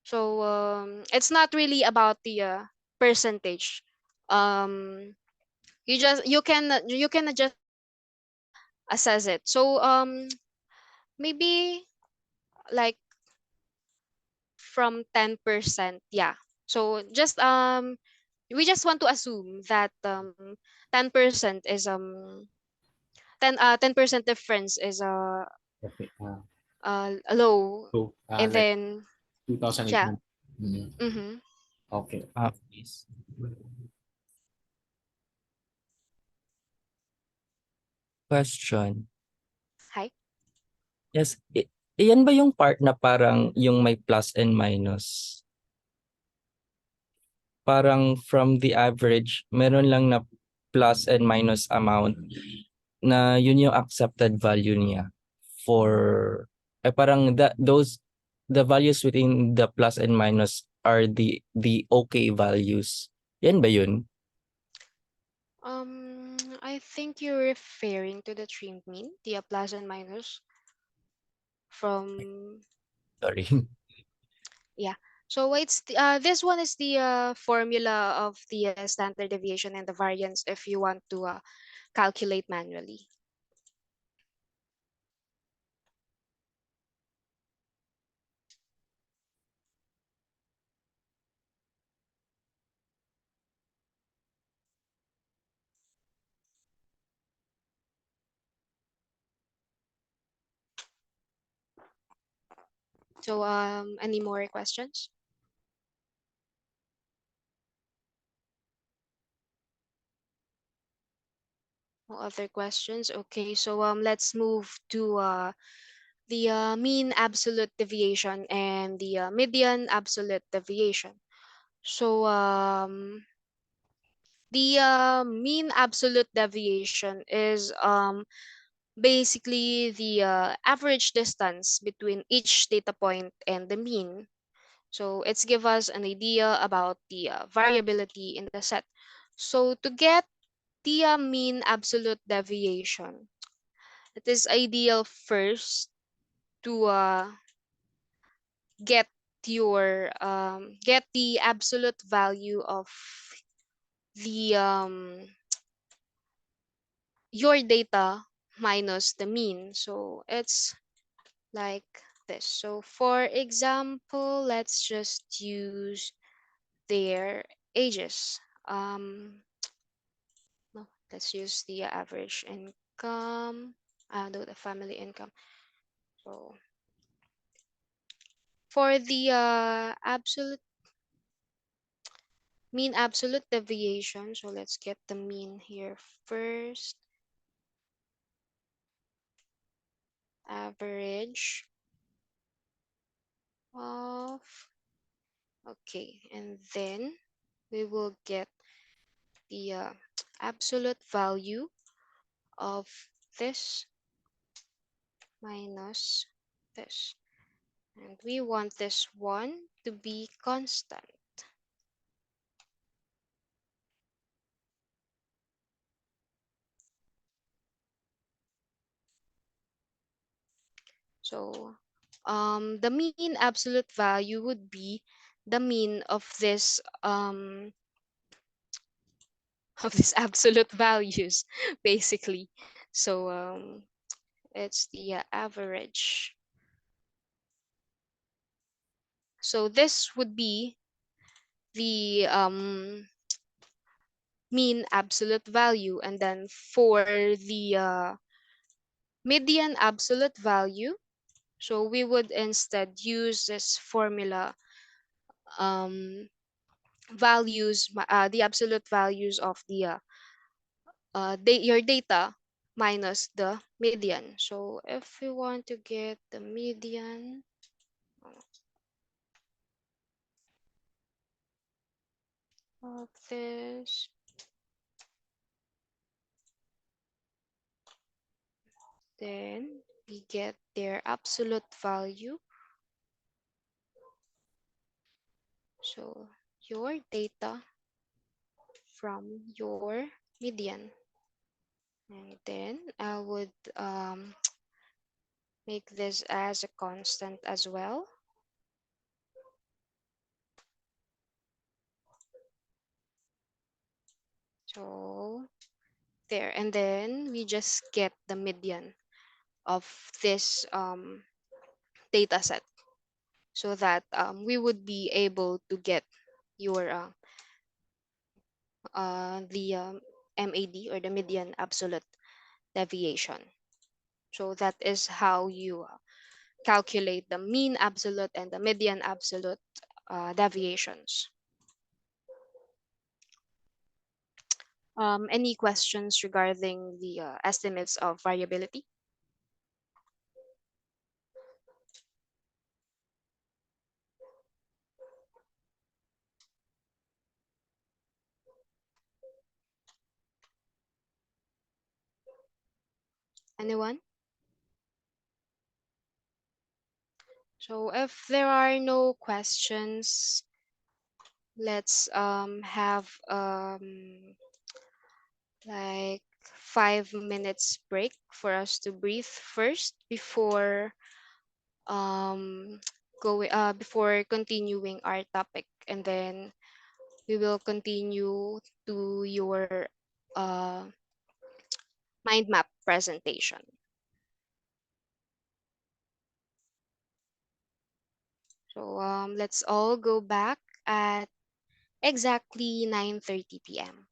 So it's not really about the percentage. um you can just assess it. So maybe like from 10%, yeah. So just we just want to assume that 10% is 10% difference is
Okay.
low,
So,
and
like
then yeah.
2,800.
Mm-hmm.
Okay.
Please. Question.
Hi.
Yes, iyan ba yung part na parang yung may plus and minus? Parang from the average, meron lang na plus and minus amount na yun yung accepted value niya for parang the values within the plus and minus are the okay values. Yan ba yun?
I think you're referring to the trim mean, the plus and minus from
Sorry.
yeah. So this one is the formula of the standard deviation and the variance if you want to calculate manually. So any more questions? No other questions? Okay, so let's move to the mean absolute deviation and the median absolute deviation. So the mean absolute deviation is basically the average distance between each data point and the mean. So it's give us an idea about the variability in the set. So to get the mean absolute deviation, it is ideal first to get get the absolute value of the your data minus the mean. So it's like this. So for example, let's just use their ages. No, let's use the average income, the family income. So for the absolute mean absolute deviation, so let's get the mean here first. Average of, okay, and then we will get the absolute value of this minus this, and we want this one to be constant. So the mean absolute value would be the mean of this of these absolute values basically. So it's the average. So this would be the mean absolute value, and then for the median absolute value, so we would instead use this formula, um, values, the absolute values of the your data minus the median. So if we want to get the median of this, then we get their absolute value. So your data from your median. And then I would make this as a constant as well. So there, and then we just get the median of this data set, so that we would be able to get your the MAD, or the median absolute deviation. So that is how you calculate the mean absolute and the median absolute deviations. Any questions regarding the estimates of variability? Anyone? So if there are no questions, let's have like 5 minutes break for us to breathe first before um before continuing our topic, and then we will continue to your uh, mind map presentation. So let's all go back at exactly 9:30 p.m.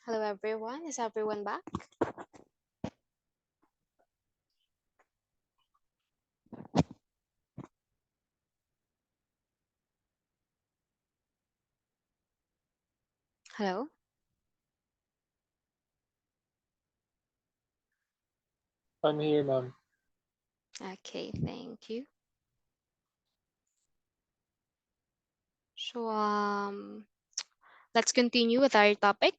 Hello, everyone. Is everyone back? Hello?
I'm here, ma'am.
Okay, thank you. So, let's continue with our topic.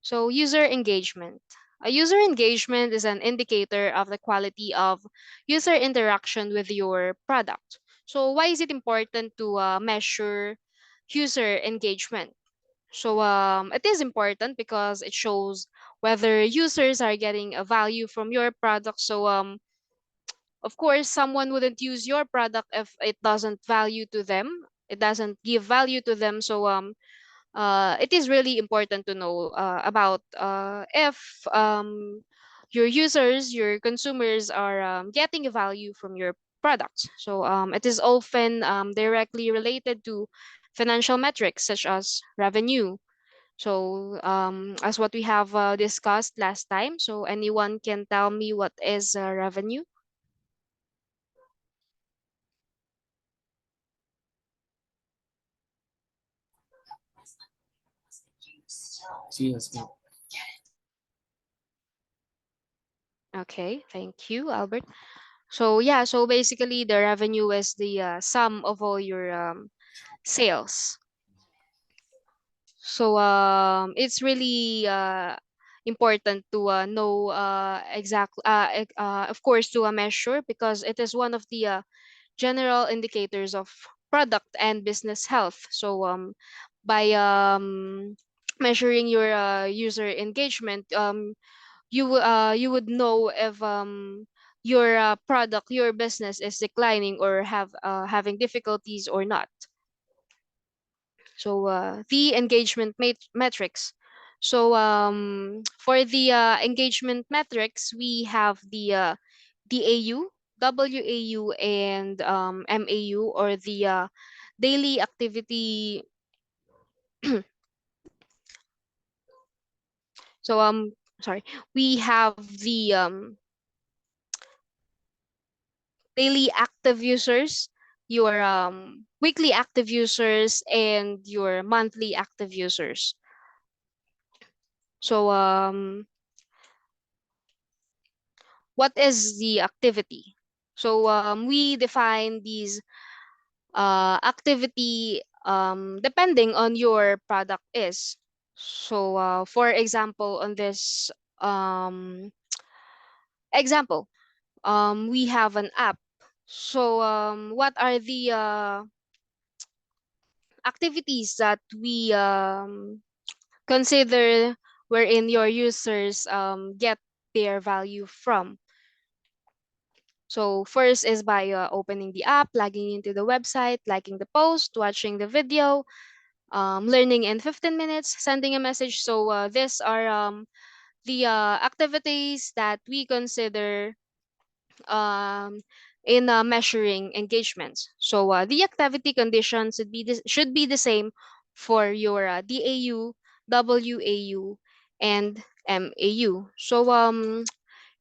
So, user engagement. A user engagement is an indicator of the quality of user interaction with your product. So, why is it important to measure user engagement? So, it is important because it shows whether users are getting a value from your product. So, of course, someone wouldn't use your product if it doesn't value to them. It doesn't give value to them. So, it is really important to know about if your users, your consumers are getting a value from your products. So it is often directly related to financial metrics such as revenue. So as what we have discussed last time, so anyone can tell me what is revenue?
Yes.
Okay, thank you, Albert. So yeah, so basically the revenue is the sum of all your sales. So it's really important to know of course, to measure, because it is one of the general indicators of product and business health. So by measuring your user engagement, you would know if your product, your business is declining or having difficulties or not. So the engagement metrics. So for the engagement metrics, we have the DAU, WAU, and MAU, or the daily activity. So sorry, we have the daily active users, your weekly active users, and your monthly active users. So what is the activity? So we define these activity depending on your product is. So for example, on this example, we have an app. So what are the activities that we consider wherein your users get their value from? So first is by opening the app, logging into the website, liking the post, watching the video, learning in 15 minutes, sending a message. So these are the activities that we consider um, in measuring engagements. So the activity conditions should be the same for your DAU, WAU, and MAU. So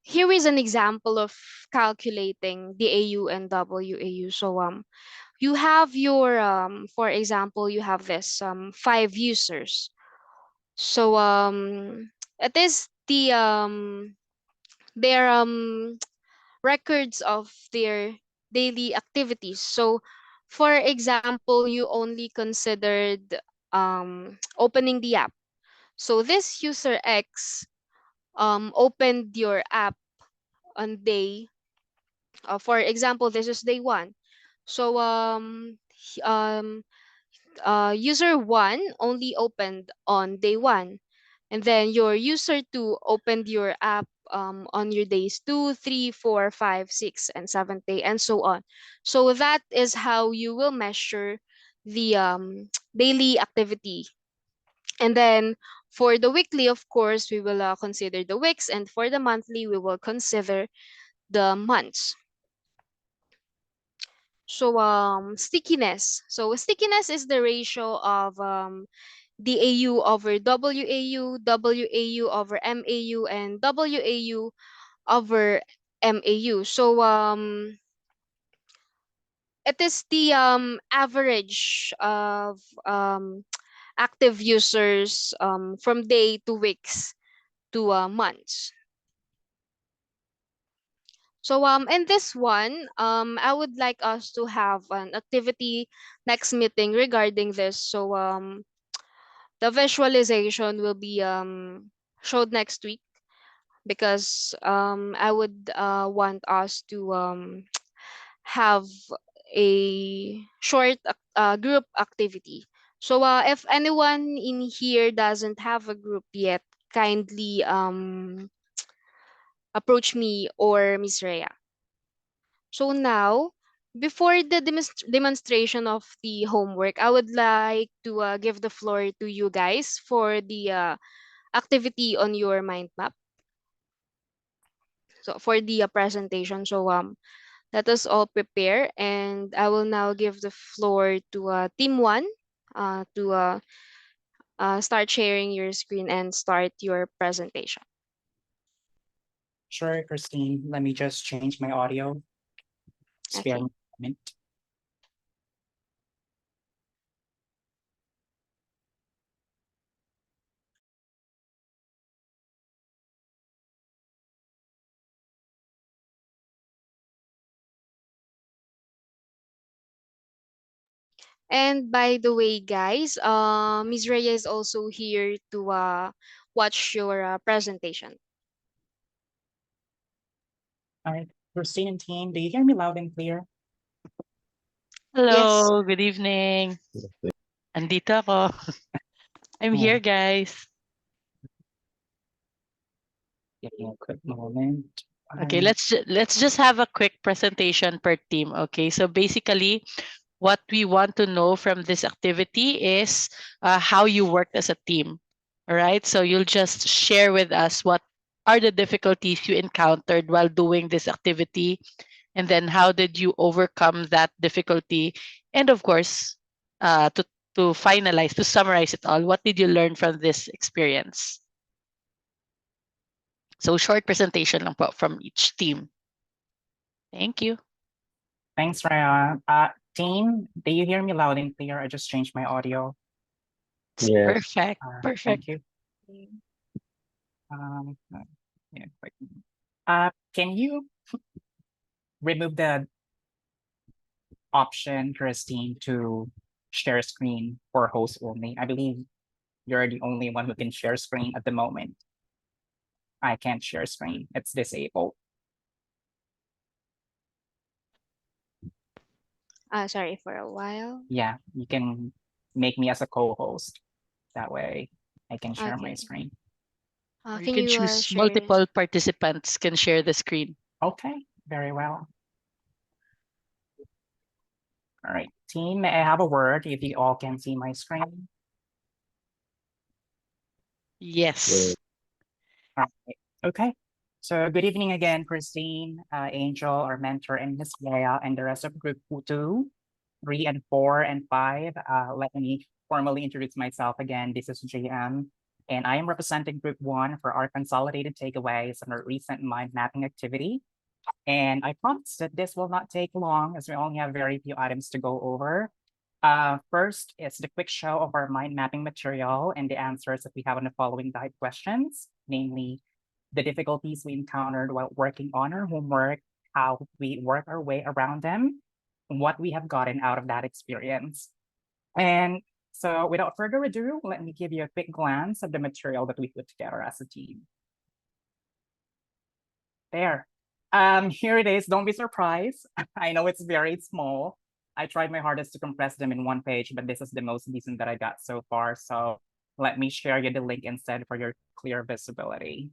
here is an example of calculating DAU and WAU. So you have your for example, you have this 5 users. So it is the their records of their daily activities. So for example, you only considered opening the app. So this user X opened your app on day, for example, this is day one. So user one only opened on day one, and then your user two opened your app on your days two, three, four, five, six, and seventh day, and so on. So that is how you will measure the daily activity. And then for the weekly, of course, we will consider the weeks, and for the monthly, we will consider the months. So stickiness. So stickiness is the ratio of DAU over WAU, WAU over MAU, and WAU over MAU. So it is the average of active users from day to weeks to months. So in this one, I would like us to have an activity next meeting regarding this. So the visualization will be showed next week, because I would want us to have a short group activity. So if anyone in here doesn't have a group yet, kindly approach me or Miss Rhea. So now, before the demonstration of the homework, I would like to give the floor to you guys for the activity on your mind map. So for the presentation. So let us all prepare, and I will now give the floor to Team 1 to start sharing your screen and start your presentation.
Sure, Christine. Let me just change my audio. Spare
Okay.
me a moment.
And by the way, guys, Ms. Rhea is also here to watch your presentation.
All right, Christine and team, do you hear me loud and clear?
Yes.
Hello, good evening. Andito ako. I'm here, guys.
Give me a quick moment.
Okay, let's just have a quick presentation per team. Okay, so basically, what we want to know from this activity is how you worked as a team. All right, so you'll just share with us what are the difficulties you encountered while doing this activity, and then how did you overcome that difficulty, and of course, to finalize, to summarize it all, what did you learn from this experience? So short presentation lang po from each team. Thank you.
Thanks, Raya. Team, do you hear me loud and clear? I just changed my audio.
Yes.
Perfect. Perfect.
Thank you. Yeah, quick. Can you remove the option, Christine, to share screen for host only? I believe you're the only one who can share screen at the moment. I can't share screen. It's disabled.
Sorry for a while.
Yeah, you can make me as a co-host. That way I can share my
Okay.
screen.
Or you
Can
can
you
choose
share?
multiple participants can share the screen.
Okay, very well. All right, team, may I have a word if you all can see my screen?
Yes.
All right. Okay. So good evening again, Christine, Angel, our mentor, and Miss Leia, and the rest of group 2, 3, and 4, and 5. Let me formally introduce myself again. This is JM, and I am representing group 1 for our consolidated takeaways on our recent mind mapping activity. And I promise that this will not take long, as we only have very few items to go over. First is the quick show of our mind mapping material and the answers that we have on the following 5 questions, namely the difficulties we encountered while working on our homework, how we work our way around them, what we have gotten out of that experience. And so without further ado, let me give you a quick glance of the material that we put together as a team. There. Here it is. Don't be surprised. I know it's very small. I tried my hardest to compress them in one page, but this is the most decent that I got so far. So let me share you the link instead for your clear visibility.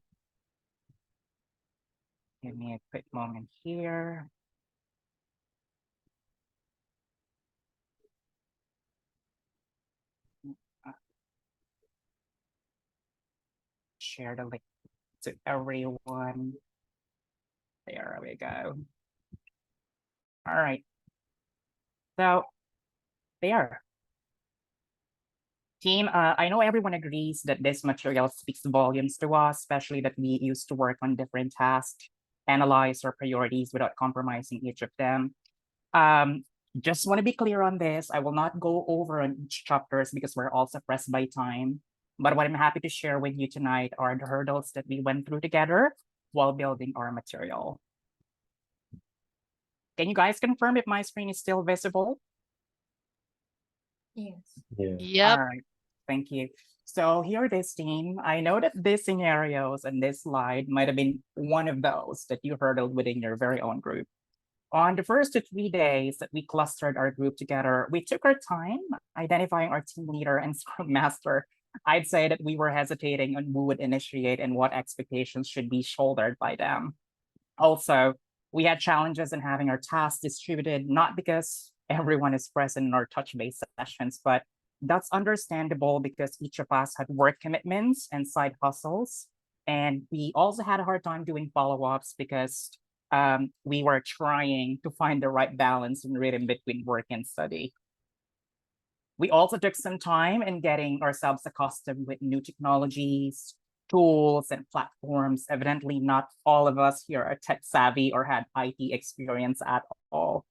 Give me a quick moment here. Share the link to everyone. There we go. All right. So there. Team, I know everyone agrees that this material speaks volumes to us, especially that we used to work on different tasks, analyze our priorities without compromising each of them. Just want to be clear on this. I will not go over on each chapters because we're also pressed by time. But what I'm happy to share with you tonight are the hurdles that we went through together while building our material. Can you guys confirm if my screen is still visible?
Yes.
Yeah.
Yep.
All right, thank you. So here it is, team. I know that these scenarios and this slide might have been one of those that you hurdled within your very own group. On the first 3 days that we clustered our group together, we took our time identifying our team leader and scrum master. I'd say that we were hesitating on who would initiate and what expectations should be shouldered by them. Also, we had challenges in having our tasks distributed, not because everyone is present in our touch-based sessions, but that's understandable because each of us had work commitments and side hustles. And we also had a hard time doing follow-ups because we were trying to find the right balance in rhythm between work and study. We also took some time in getting ourselves accustomed with new technologies, tools, and platforms. Evidently, not all of us here are tech savvy or had IT experience at all.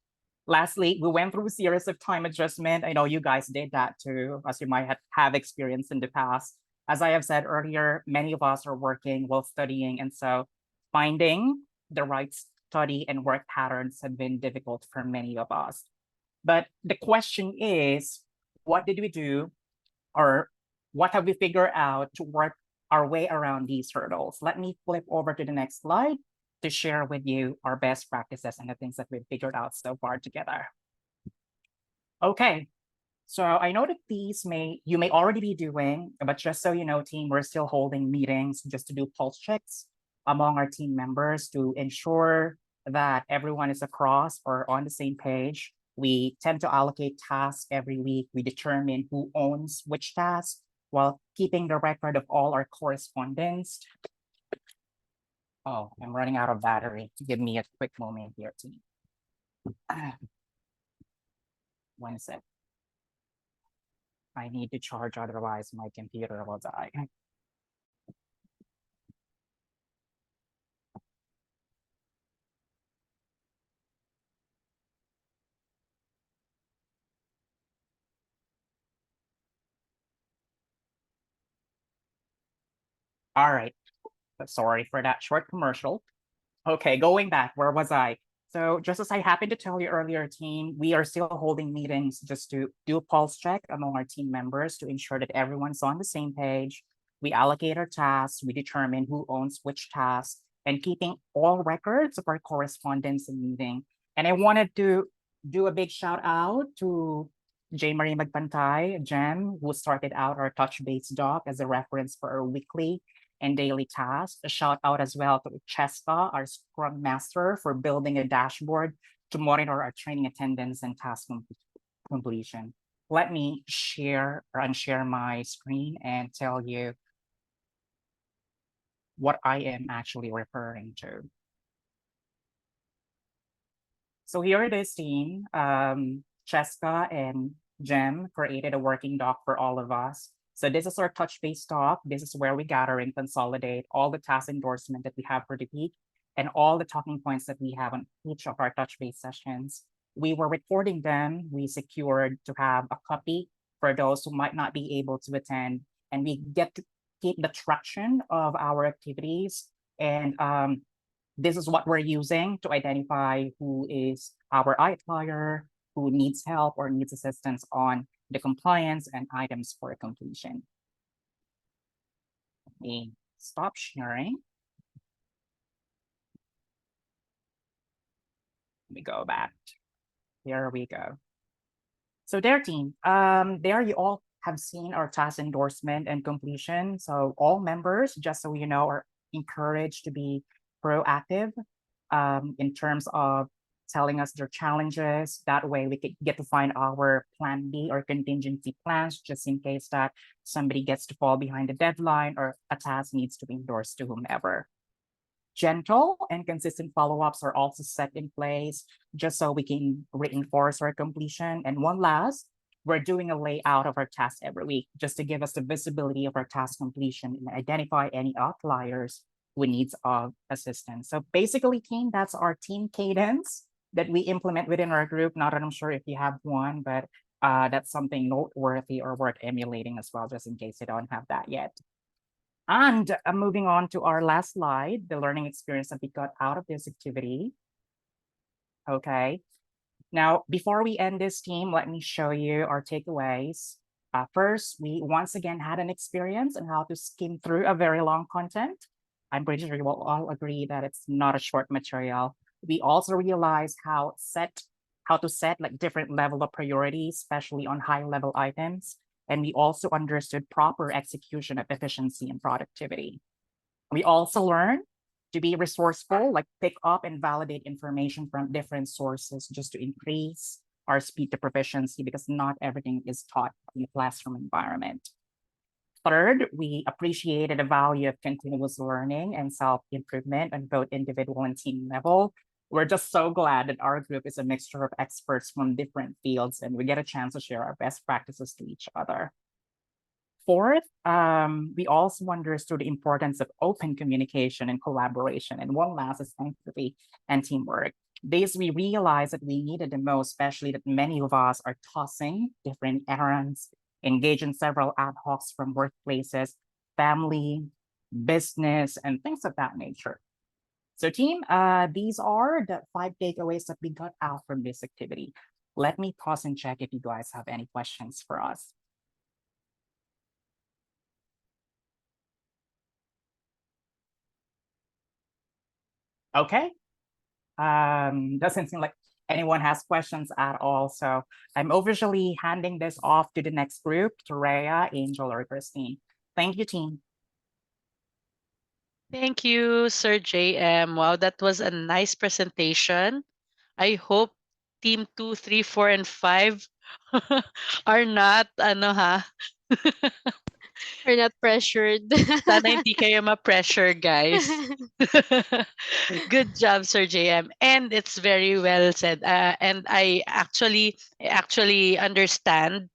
Lastly, we went through a series of time adjustment. I know you guys did that too, as you might have experienced in the past. As I have said earlier, many of us are working while studying, and so finding the right study and work patterns have been difficult for many of us. But the question is, what did we do, or what have we figured out to work our way around these hurdles? Let me flip over to the next slide to share with you our best practices and the things that we've figured out so far together. Okay, so I know that you may already be doing, but just so you know, team, we're still holding meetings just to do pulse checks among our team members to ensure that everyone is across or on the same page. We tend to allocate tasks every week. We determine who owns which task while keeping the record of all our correspondence. Oh, I'm running out of battery. Give me a quick moment here, team. 1 sec. I need to charge, otherwise my computer will die. All right, sorry for that short commercial. Okay, going back, where was I? So just as I happened to tell you earlier, team, we are still holding meetings just to do a pulse check among our team members to ensure that everyone's on the same page. We allocate our tasks, we determine who owns which task, and keeping all records of our correspondence and meeting. And I wanted to do a big shout out to J. Marie Magpantay, Jem, who started out our touch-based doc as a reference for our weekly and daily tasks. A shout out as well to Cheska, our Scrum Master, for building a dashboard to monitor our training attendance and task completion. Let me share or unshare my screen and tell you what I am actually referring to. So here it is, team. Cheska and Jem created a working doc for all of us. So this is our touch-based doc. This is where we gather and consolidate all the task endorsement that we have for the week and all the talking points that we have on each of our touch-based sessions. We were recording them. We secured to have a copy for those who might not be able to attend, and we get to keep the traction of our activities. And this is what we're using to identify who is our outlier, who needs help or needs assistance on the compliance and items for completion. Let me stop sharing. Let me go back. Here we go. So there, team, there you all have seen our task endorsement and completion. So all members, just so you know, are encouraged to be proactive in terms of telling us their challenges. That way we could get to find our plan B or contingency plans, just in case that somebody gets to fall behind the deadline or a task needs to be endorsed to whomever. Gentle and consistent follow-ups are also set in place just so we can reinforce our completion. And one last, we're doing a layout of our tasks every week just to give us the visibility of our task completion and identify any outliers who needs of assistance. So basically, team, that's our team cadence that we implement within our group. Not that I'm sure if you have one, but that's something noteworthy or worth emulating as well, just in case you don't have that yet. And moving on to our last slide, the learning experience that we got out of this activity. Okay. Now, before we end this team, let me show you our takeaways. First, we once again had an experience on how to skim through a very long content. I'm pretty sure you will all agree that it's not a short material. We also realized how to set like different level of priorities, especially on high level items. And we also understood proper execution of efficiency and productivity. We also learned to be resourceful, like pick up and validate information from different sources just to increase our speed to proficiency, because not everything is taught in the classroom environment. Third, we appreciated the value of continuous learning and self-improvement on both individual and team level. We're just so glad that our group is a mixture of experts from different fields, and we get a chance to share our best practices to each other. Fourth, we also understood the importance of open communication and collaboration. And one last is empathy and teamwork. This we realized that we needed the most, especially that many of us are tossing different errands, engaged in several ad hocs from workplaces, family, business, and things of that nature. So team, these are the 5 takeaways that we got out from this activity. Let me pause and check if you guys have any questions for us. Okay. Doesn't seem like anyone has questions at all. So I'm officially handing this off to the next group, to Rhea, Angel, or Christine. Thank you, team.
Thank you, Sir JM. Wow, that was a nice presentation. I hope team 2, 3, 4, and 5 are not, ano ha?
We're not pressured.
Sana hindi kayo ma-pressure, guys. Good job, Sir JM. And it's very well said. And I actually understand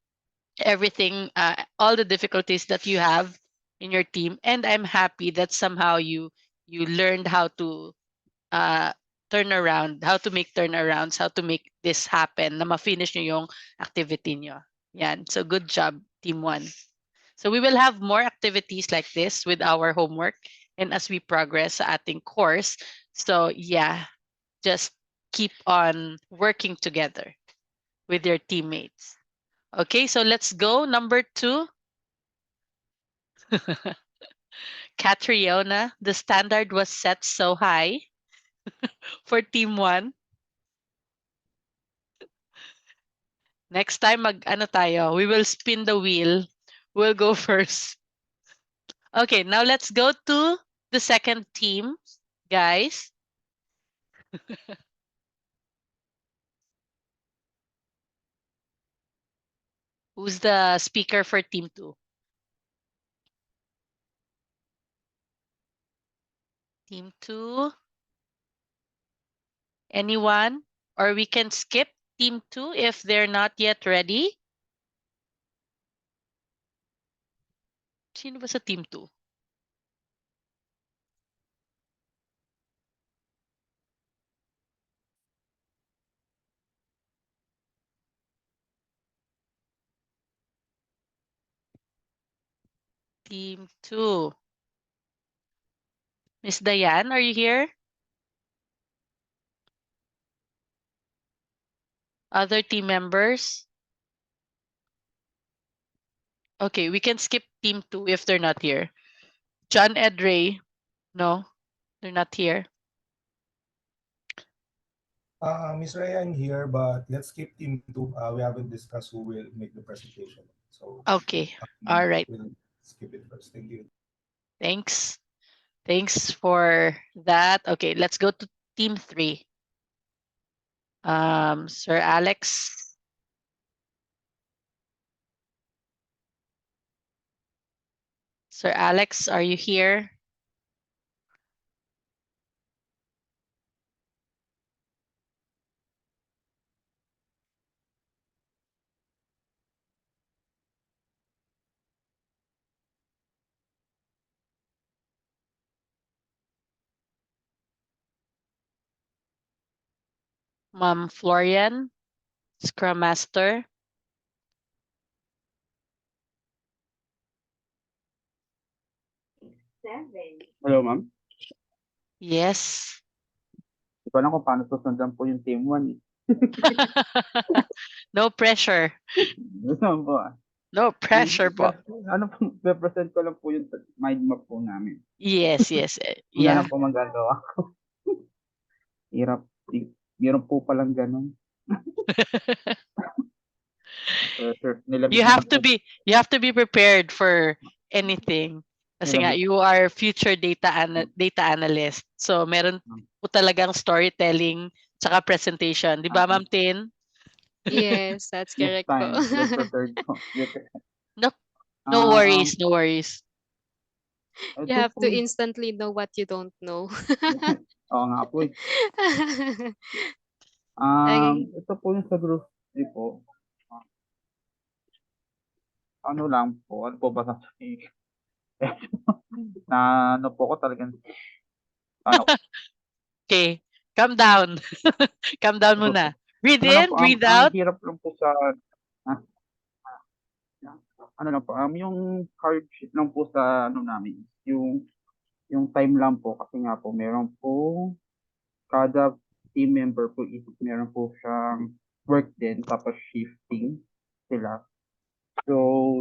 everything, all the difficulties that you have in your team. And I'm happy that somehow you learned how to turn around, how to make turnarounds, how to make this happen, na ma-finish nyo yung activity nyo. Yan. So good job, Team 1. So we will have more activities like this with our homework and as we progress sa ating course. So yeah, just keep on working together with your teammates. Okay, so let's go. Number 2. Catriona, the standard was set so high for Team 1. Next time, we will spin the wheel. We'll go first. Okay, now let's go to the second team, guys. Who's the speaker for Team 2? Team 2? Anyone? Or we can skip Team 2 if they're not yet ready. Sino ba sa Team 2? Team 2. Miss Diane, are you here? Other team members? Okay, we can skip Team 2 if they're not here. John Ed Ray? No, they're not here.
Miss Rhea, I'm here, but let's skip team 2. We haven't discussed who will make the presentation. So
Okay, all right.
we'll skip it first. Thank you.
Thanks. Thanks for that. Okay, let's go to Team 3. Sir Alex. Sir Alex, are you here? Ma'am Florian, Scrum Master.
Hello, ma'am.
Yes.
Hindi ko alam kung paano susundan po yung team 1 eh.
No pressure.
Ano po ah.
No pressure po.
Ano po, represent ko lang po yung mind map po namin.
Yes.
Wala
Yeah.
lang po magagawa ko. Hirap. Meron po palang ganun.
You have to be prepared for anything. Kasi nga you are future data analyst. So meron po talagang storytelling tsaka presentation, 'di ba, Ma'am Tin?
Yes, that's
Next
correct po.
time, get prepared po.
No worries, no worries.
You have to instantly know what you don't know.
Oo nga po eh.
Okay.
Ito po yung sa group po. Ano lang po, ano po ba sasabihin? Na ano po ko talagang
Okay, calm down. Calm down muna. Breathe in, breathe
ang
out.
hirap lang po sa ano lang po, yung hardship lang po sa ano namin, yung time lang po kasi nga po meron po kada team member po is meron po siyang work din tapos shifting sila. So,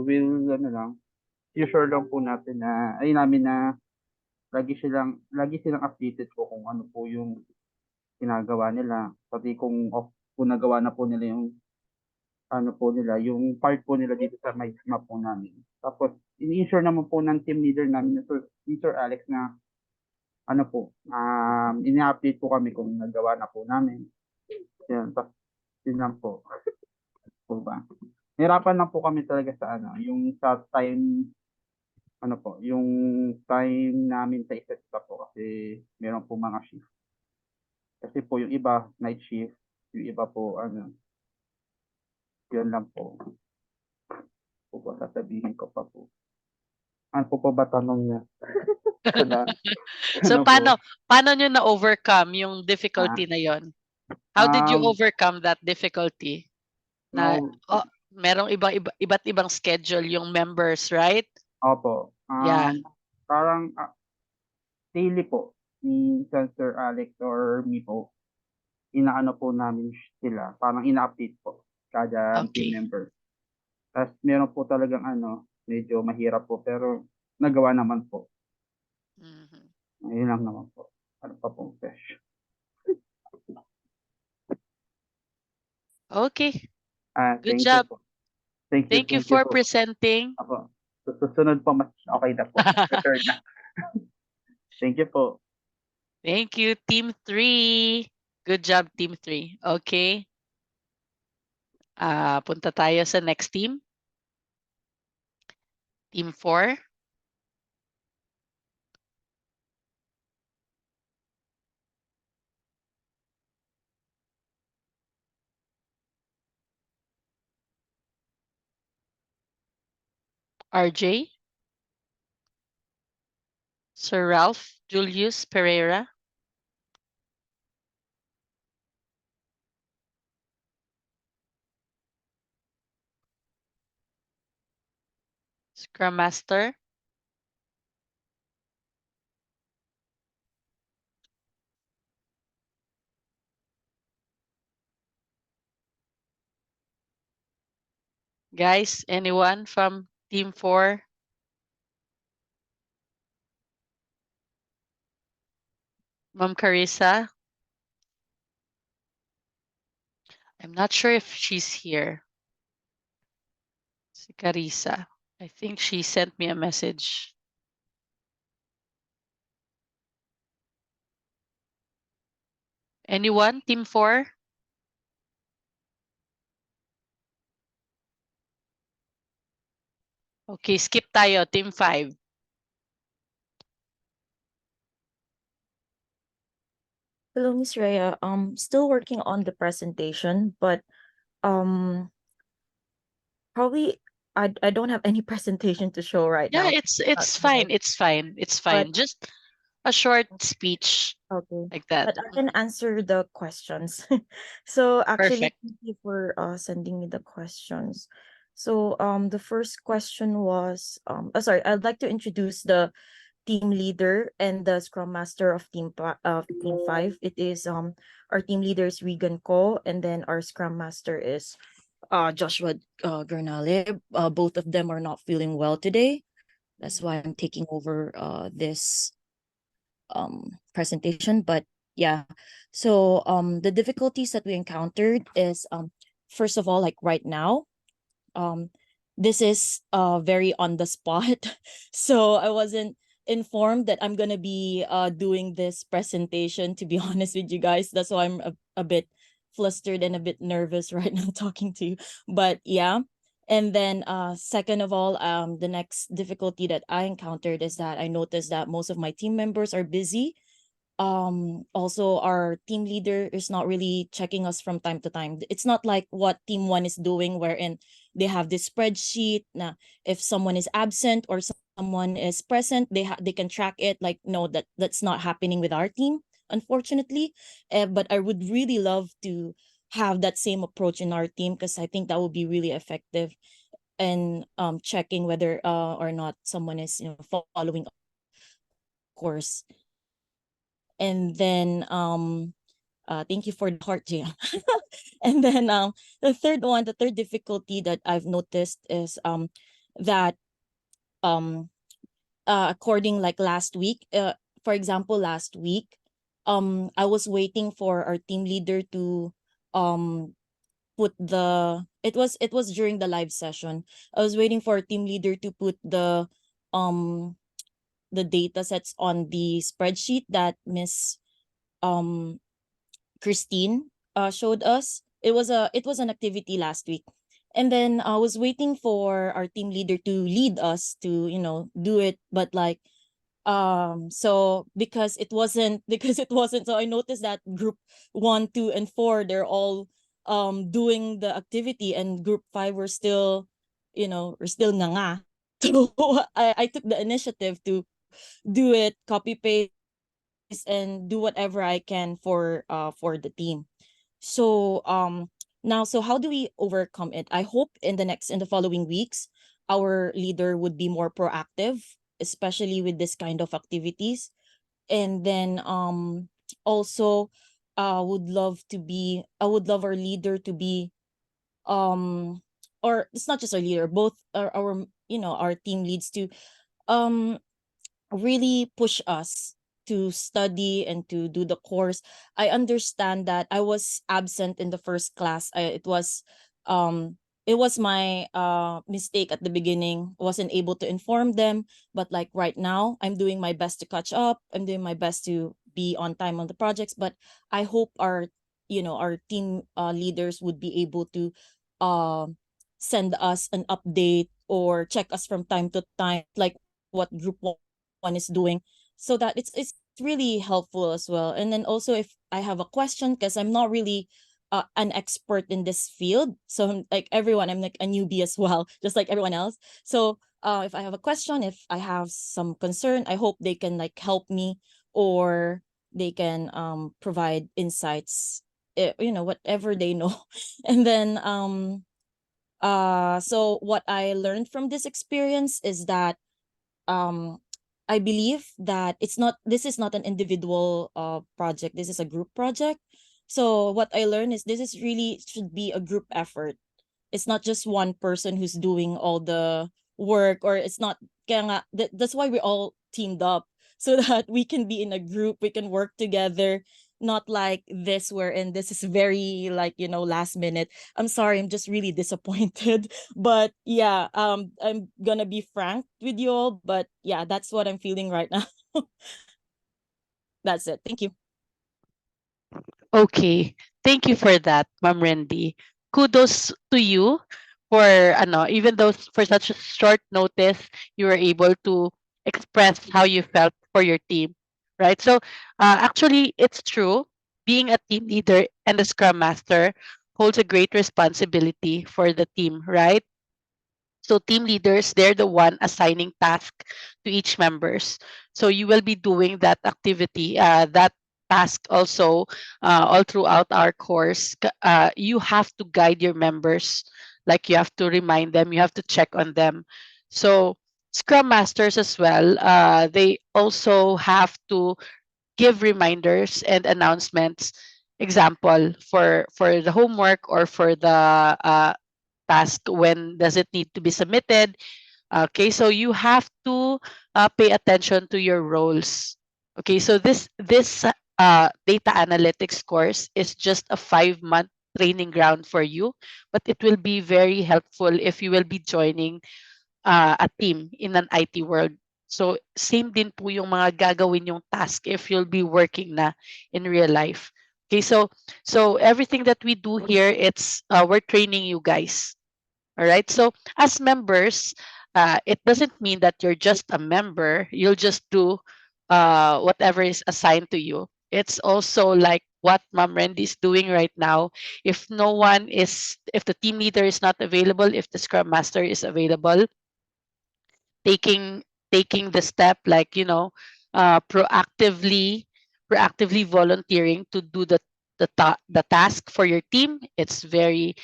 ano lang, sure lang po natin na, namin na lagi silang updated po kung ano po yung ginagawa nila. Pati kung nagawa na po nila yung ano po nila, yung part po nila dito sa may map po namin. Tapos, ini-ensure naman po ng team leader namin, Sir Alex, na ano po, ini-update po kami kung nagawa na po namin. Yan, tapos, yun lang po. Po ba? Hirapan lang po kami talaga sa yung sa time, yung time namin sa isa't isa po kasi meron po mga shift. Kasi po yung iba, night shift, yung iba po, yun lang po. Po ba, sasabihin ko pa po. Ano po ba tanong niya?
So paano nyo na-overcome yung difficulty na yon? How did you overcome that difficulty? Na merong iba't ibang schedule yung members, right?
Opo.
Yeah.
Parang daily po ni Sir Alex or me po, inaano po namin sila, parang ina-update po kada team member. Tapos meron po talagang medyo mahirap po pero nagawa naman po. Ayun lang naman po. Ano pa pong question?
Okay. Good
Thank
job.
you po. Thank
you for presenting.
Apo. Susunod po mas okay na po. Prepared na. Thank you po.
Thank you, Team 3. Good job, Team 3. Okay. Punta tayo sa next team. Team 4. RJ. Sir Ralph Julius Pereira. Scrum Master. Guys, anyone from Team 4? Ma'am Carissa? I'm not sure if she's here. Si Carissa. I think she sent me a message. Anyone? Team 4? Okay, skip tayo. Team 5.
Hello, Miss Rhea. Still working on the presentation, but probably I don't have any presentation to show right
Yeah,
now.
it's fine. It's fine. It's fine.
But
Just a short speech
Okay.
like that.
But I can answer the questions. So actually,
Perfect.
thank you for sending me the questions. So the first question was sorry, I'd like to introduce the team leader and the scrum master of team 5. It is our team leader is Regan Ko, and then our scrum master is Joshua Gernale. Both of them are not feeling well today. That's why I'm taking over this presentation. But yeah, so the difficulties that we encountered is first of all, like right now, um this is very on the spot. So I wasn't informed that I'm gonna be doing this presentation, to be honest with you guys. That's why I'm a bit flustered and a bit nervous right now talking to you. But yeah, and then second of all, the next difficulty that I encountered is that I noticed that most of my team members are busy. Also our team leader is not really checking us from time to time. It's not like what team 1 is doing, wherein they have this spreadsheet na if someone is absent or someone is present, they can track it. Like, no, that's not happening with our team, unfortunately. But I would really love to have that same approach in our team, because I think that would be really effective and checking whether or not someone is following course. And then thank you for the heart, Jia. And then the third difficulty that I've noticed is that according like last week, for example, last week, I was waiting for our team leader to um put it was during the live session. I was waiting for our team leader to put um the data sets on the spreadsheet that Miss um Christine showed us. It was an activity last week. And then I was waiting for our team leader to lead us to, do it. But like, so because it wasn't so I noticed that group 1, 2, and 4, they're all doing the activity, and group 5 we're still nga. So I took the initiative to do it, copy paste, and do whatever I can for the team. So now, so how do we overcome it? I hope in the following weeks our leader would be more proactive, especially with this kind of activities. And then also I would love our leader to be um or it's not just our leader, both our team leads to um really push us to study and to do the course. I understand that I was absent in the first class. Um it was my mistake at the beginning. I wasn't able to inform them, but like right now, I'm doing my best to catch up. I'm doing my best to be on time on the projects, but I hope our team leaders would be able to uh, send us an update or check us from time to time, like what group 1 is doing, so that it's really helpful as well. And then also, if I have a question, because I'm not really an expert in this field, so like everyone, I'm like a newbie as well, just like everyone else. So if I have a question, if I have some concern, I hope they can like help me, or they can provide insights, whatever they know. And then so what I learned from this experience is that um I believe that this is not an individual project. This is a group project. So what I learned is this is really should be a group effort. It's not just one person who's doing all the work, or it's not kaya nga, that's why we all teamed up, so that we can be in a group, we can work together, not like this wherein this is very like last minute. I'm sorry, I'm just really disappointed. But yeah, I'm gonna be frank with you all, but yeah, that's what I'm feeling right now. That's it. Thank you.
Okay. Thank you for that, Ma'am Randy. Kudos to you for even though for such a short notice you were able to express how you felt for your team, right? So, actually it's true. Being a team leader and a scrum master holds a great responsibility for the team, right? So team leaders, they're the one assigning task to each members. So you will be doing that activity, that task also all throughout our course. You have to guide your members, like you have to remind them, you have to check on them. So Scrum Masters as well, they also have to give reminders and announcements. Example, for the homework or for the task, when does it need to be submitted. Okay, so you have to pay attention to your roles. Okay, so this data analytics course is just a 5-month training ground for you, but it will be very helpful if you will be joining a team in an IT world. So same din po yung mga gagawin yung task if you'll be working na in real life. Okay, so everything that we do here, it's we're training you guys. All right. So as members, it doesn't mean that you're just a member. You'll just do whatever is assigned to you. It's also like what Mom Randy is doing right now. If no one is, if the team leader is not available, if the Scrum Master is available, taking taking the step, like, proactively volunteering to do the task for your team. It's very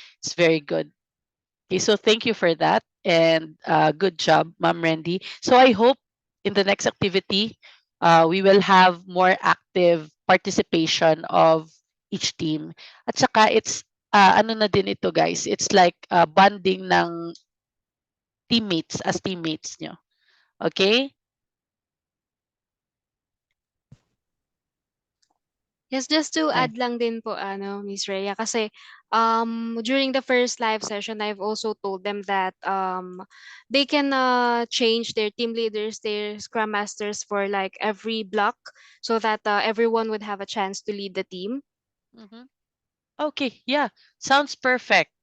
good. Okay, so thank you for that, and good job, Ma'am Randy. So I hope in the next activity, we will have more active participation of each team. At saka it's ano na din ito, guys. It's like bonding ng teammates as teammates nyo. Okay?
Yes, just to
Okay.
add lang din po, Miss Rhea, kasi during the first live session, I've also told them that they can change their team leaders, their scrum masters for like every block, so that everyone would have a chance to lead the team.
Mhm. Okay, yeah. Sounds perfect.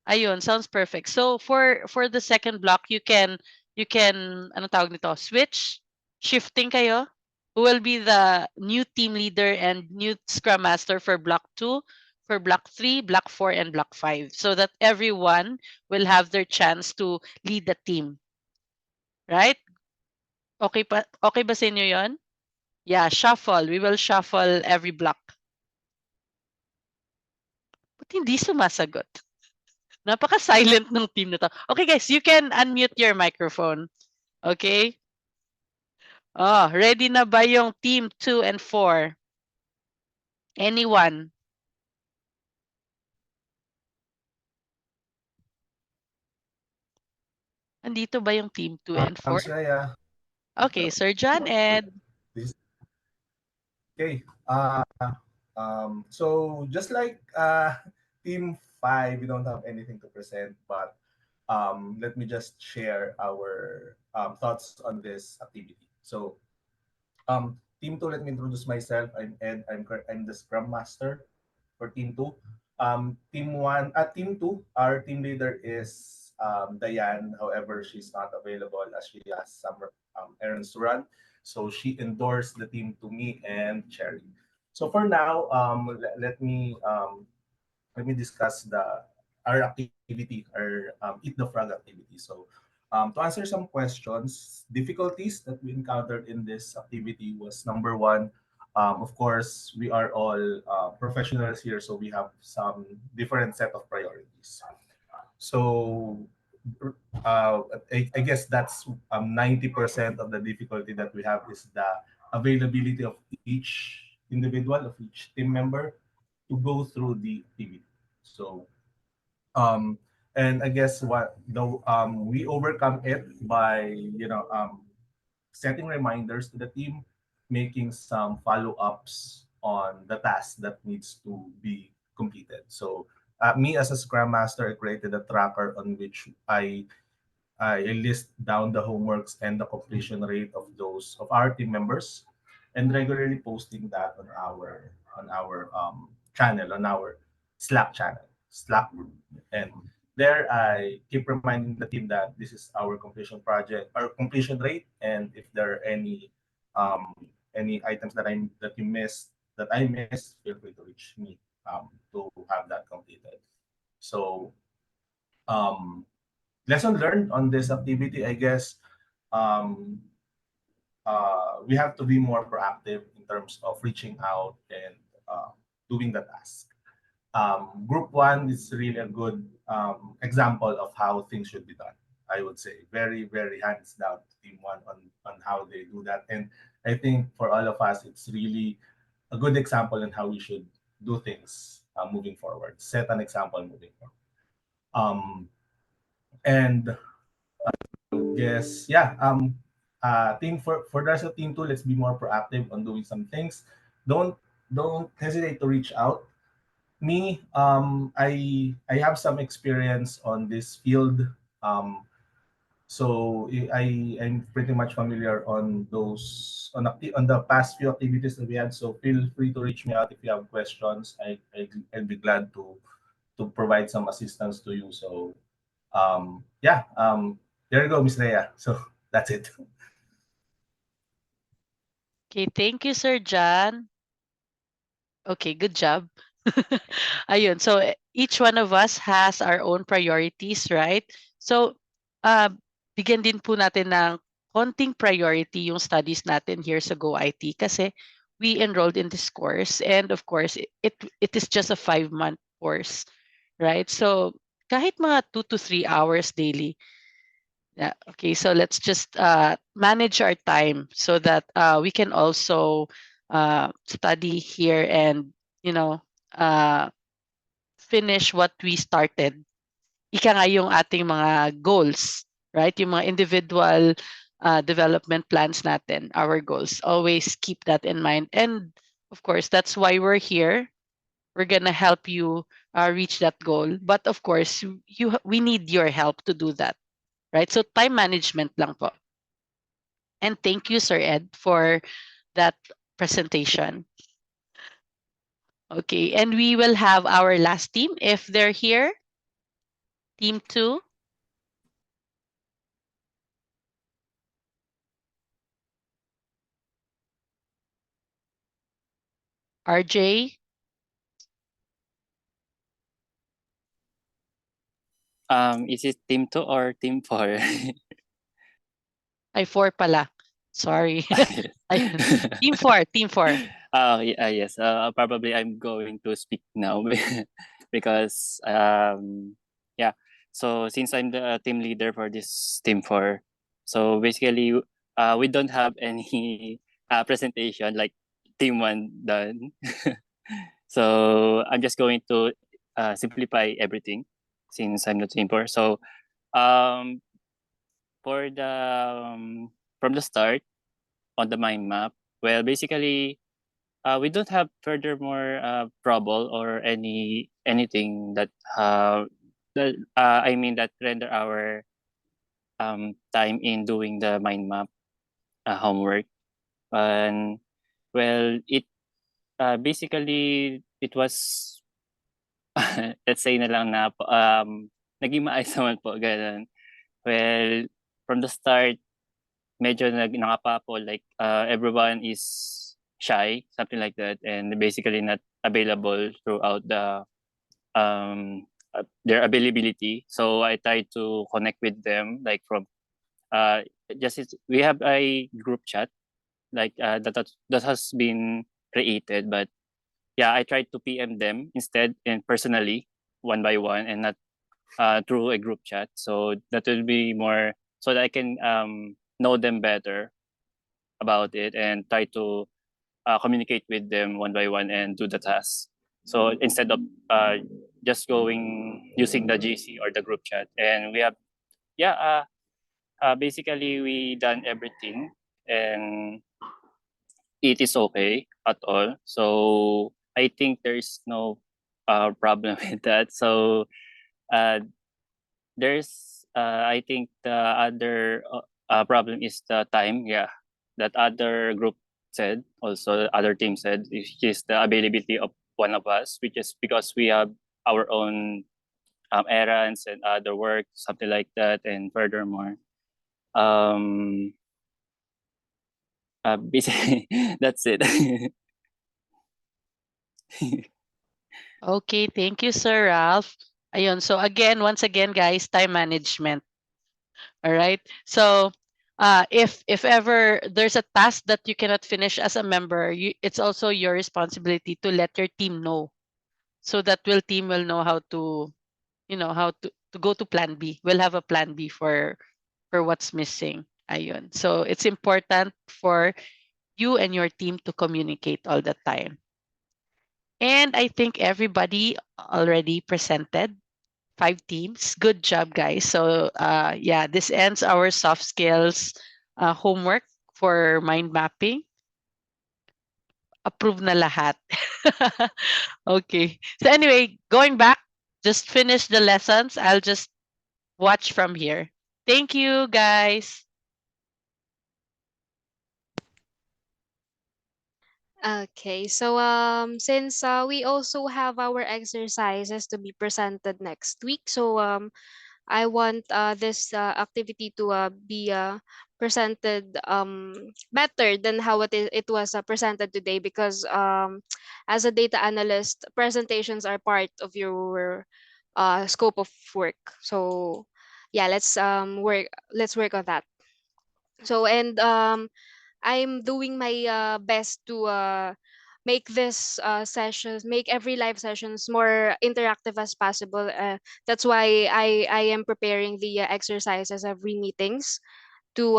Ayun, sounds perfect. So for the second block, you can ano tawag nito, switch, shifting kayo. Who will be the new team leader and new scrum master for block 2, for block 3, block 4, and block 5, so that everyone will have their chance to lead the team, right? Okay ba sa inyo 'yon? Yeah, shuffle. We will shuffle every block. Ba't hindi sumasagot? Napaka-silent ng team na 'to. Okay, guys, you can unmute your microphone. Okay? Oh, ready na ba yung team 2 and 4? Anyone? Andito ba yung team 2 and 4?
Miss Rhea.
Okay, Sir John Ed.
This, okay. So just like Team 5, we don't have anything to present, but let me just share our thoughts on this activity. So Team 2, let me introduce myself. I'm Ed. I'm the Scrum Master for Team 2. Team 2, our team leader is Diane. However, she's not available as she has some errands to run. So she endorsed the team to me and Cherry. So for now, let me discuss the our activity, our Eat the Frog activity. So to answer some questions, difficulties that we encountered in this activity was number one. Of course, we are all professionals here, so we have some different set of priorities. So I guess that's 90% of the difficulty that we have is the availability of each individual, of each team member to go through the activity. So um, and I guess what the we overcome it by setting reminders to the team, making some follow-ups on the task that needs to be completed. So me as a Scrum Master, I created a tracker on which I list down the homeworks and the completion rate of those of our team members, and regularly posting that on our channel, on our Slack channel, Slack group. And there I keep reminding the team that this is our completion project, our completion rate, and if there are any items that you missed, that I missed, feel free to reach me to have that completed. So um lesson learned on this activity, I guess, um, we have to be more proactive in terms of reaching out and doing the task. Group one is really a good example of how things should be done. I would say very, very hands down to team one on how they do that. And I think for all of us, it's really a good example on how we should do things moving forward. Set an example moving forward. And yes, yeah. Team for the rest of team two, let's be more proactive on doing some things. Don't hesitate to reach out. Me, I have some experience on this field. Um, so I'm pretty much familiar on those on the past few activities that we had. So feel free to reach me out if you have questions. I'll be glad to provide some assistance to you. So yeah, there you go, Miss Leia. So that's it.
Okay, thank you, Sir John. Okay, good job. Ayun, so each one of us has our own priorities, right? So, uh, bigyan din po natin ng konting priority yung studies natin here sa Go IT kasi we enrolled in this course and of course, it is just a 5-month course, right? So, kahit mga 2 to 3 hours daily. Yeah, okay, so let's just manage our time so that we can also study here and, you know, uh, finish what we started. Ika nga yung ating mga goals, right? Yung mga individual development plans natin, our goals. Always keep that in mind. And of course, that's why we're here. We're gonna help you reach that goal. But of course, we need your help to do that, right? So time management lang po. And thank you, Sir Ed, for that presentation. Okay, and we will have our last team if they're here. Team 2. RJ.
Is it team 2 or team 4?
Ay, 4 pala. Sorry. Ayun. Team 4, team 4.
Yes. Probably I'm going to speak now because yeah. So since I'm the team leader for this team 4, so basically we don't have any presentation like team 1 done. So I'm just going to simplify everything since I'm the team 4. So um for the from the start on the mind map, well, basically, we don't have furthermore trouble or anything that I mean that render our time in doing the mind map homework. And well, it basically it was let's say na lang na naging maayos naman po ganun. Well, from the start, medyo nakapa po like everyone is shy, something like that, and basically not available throughout their availability. So I try to connect with them like from we have a group chat like that has been created, but yeah, I try to PM them instead and personally one by one and not through a group chat. So that will be more so that I can know them better about it and try to communicate with them one by one and do the task. So instead of just going using the GC or the group chat, and we have yeah, basically we done everything and it is okay at all. So I think there is no problem with that. So uh, there's I think the other problem is the time. Yeah, that other group said also the other team said is just the availability of one of us, which is because we have our own errands and other work, something like that. And furthermore, um, basically that's it.
Okay, thank you, Sir Ralph. Ayun, so again, once again, guys, time management. All right. So if ever there's a task that you cannot finish as a member, it's also your responsibility to let your team know, so that will team will know how to, how to go to plan B. We'll have a plan B for what's missing. Ayun. So it's important for you and your team to communicate all the time. And I think everybody already presented 5 teams. Good job, guys. So yeah, this ends our soft skills homework for mind mapping. Approve na lahat. Okay. So anyway, going back, just finish the lessons. I'll just watch from here. Thank you, guys.
Okay, so since we also have our exercises to be presented next week, so I want this activity to be presented better than how it was presented today, because as a data analyst, presentations are part of your scope of work. So yeah, let's work on that. So and I'm doing my best to make every live sessions more interactive as possible. That's why I am preparing the exercises every meetings to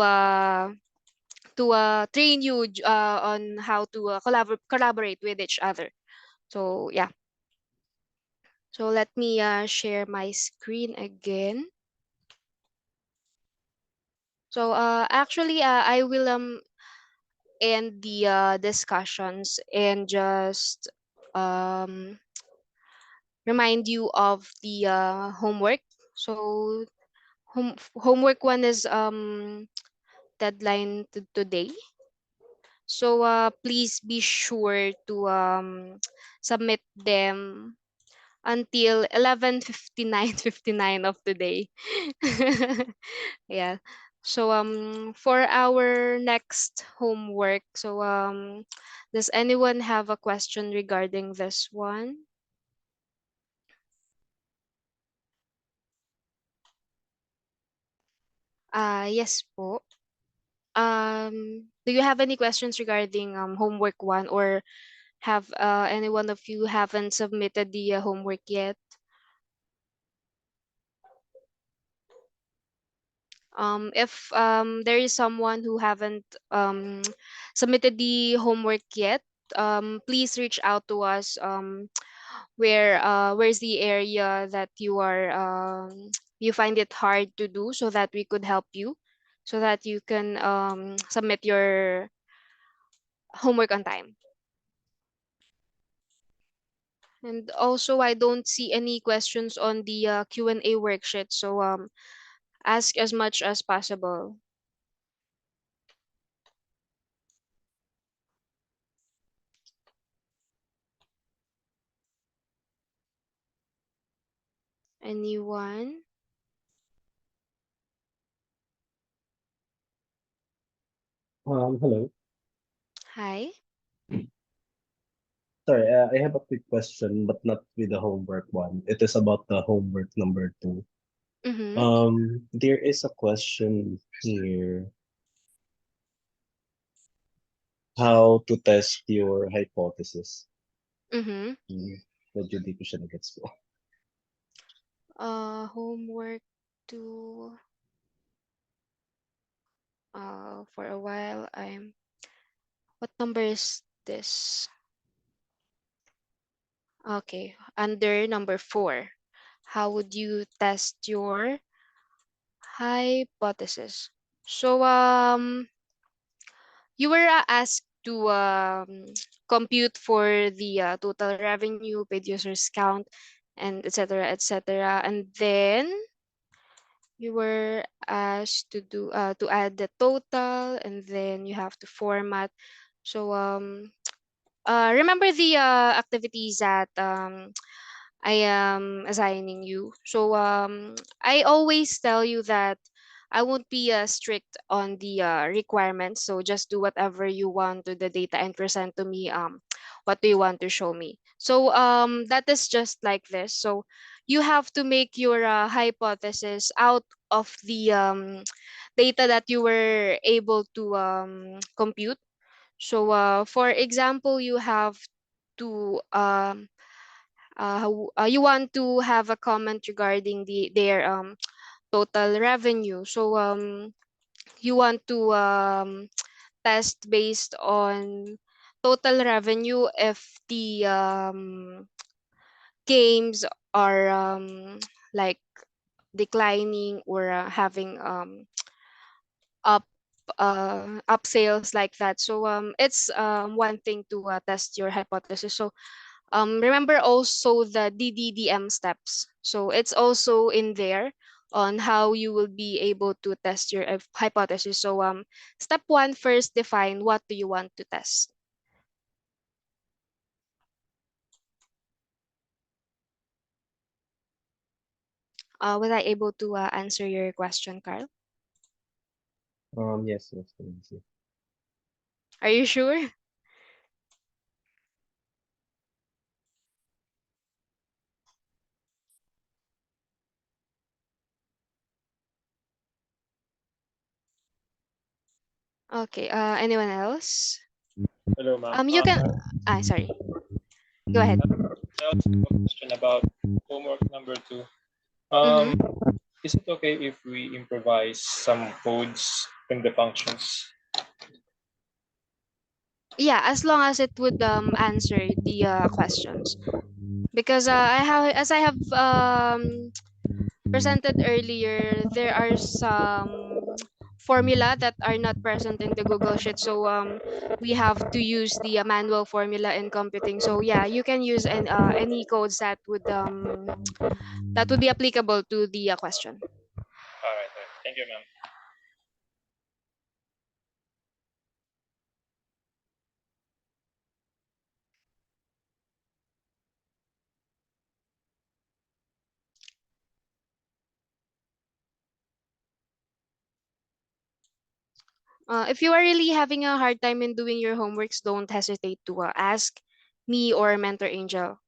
train you on how to collaborate with each other. So yeah. So let me share my screen again. So actually, I will end the discussions and just um, remind you of the homework. So homework one is deadline today. So please be sure to submit them until 11:59 of today. Yeah. So for our next homework, so does anyone have a question regarding this one? Yes po. Do you have any questions regarding homework one, or have any one of you haven't submitted the homework yet? If there is someone who haven't submitted the homework yet, please reach out to us. Where's the area that you find it hard to do, so that we could help you, so that you can submit your homework on time. And also, I don't see any questions on the Q&A worksheet, so ask as much as possible. Anyone?
Hello.
Hi.
Sorry, I have a quick question, but not with the homework one. It is about the homework number two.
Mm-hmm.
There is a question here. How to test your hypothesis?
Mm-hmm.
Medyo di ko siya nagets po.
Homework to for a while. What number is this? Okay, under number 4. How would you test your hypothesis? So you were asked to compute for the total revenue, paid users count, and etc. etc. And then you were asked to add the total, and then you have to format. So remember the activities that I am assigning you. So I always tell you that I won't be strict on the requirements. So just do whatever you want to the data and present to me what do you want to show me. So that is just like this. So you have to make your hypothesis out of the data that you were able to compute. So, for example, you have to you want to have a comment regarding their total revenue. So, you want to test based on total revenue if the games are like declining or having up up sales like that. So it's one thing to test your hypothesis. So remember also the DDDM steps. So it's also in there on how you will be able to test your hypothesis. So step one, first define what do you want to test. Was I able to answer your question, Carl?
Yes, yes, yes.
Are you sure? Okay. Anyone else?
Hello, ma'am.
You can. Sorry. Go ahead.
I also have a question about homework number 2.
Mm-hmm.
Is it okay if we improvise some codes in the functions?
Yeah, as long as it would answer the questions, because I have, as I have presented earlier, there are some formula that are not present in the Google Sheet. So we have to use the manual formula in computing. So yeah, you can use any codes that would be applicable to the question.
All right. Thank you, ma'am.
If you are really having a hard time in doing your homeworks, don't hesitate to ask me or Mentor Angel.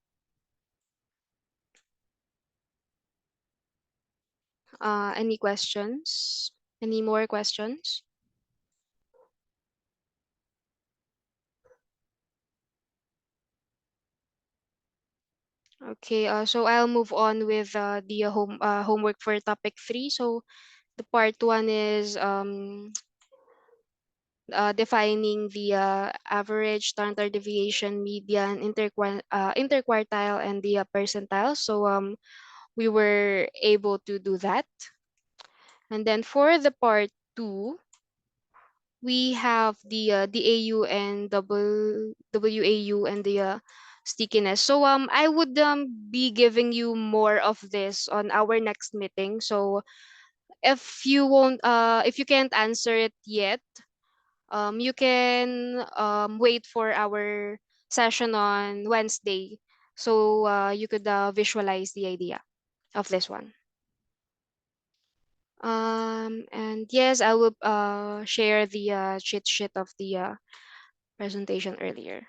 Any questions? Any more questions? Okay, so I'll move on with the homework for topic 3. So the part 1 is defining the average, standard deviation, median, interquartile, and the percentile. So we were able to do that. And then for the part 2, we have the AU and WAU and the stickiness. So I would be giving you more of this on our next meeting. So if you can't answer it yet, you can wait for our session on Wednesday, so you could visualize the idea of this one. And yes, I will share the cheat sheet of the presentation earlier.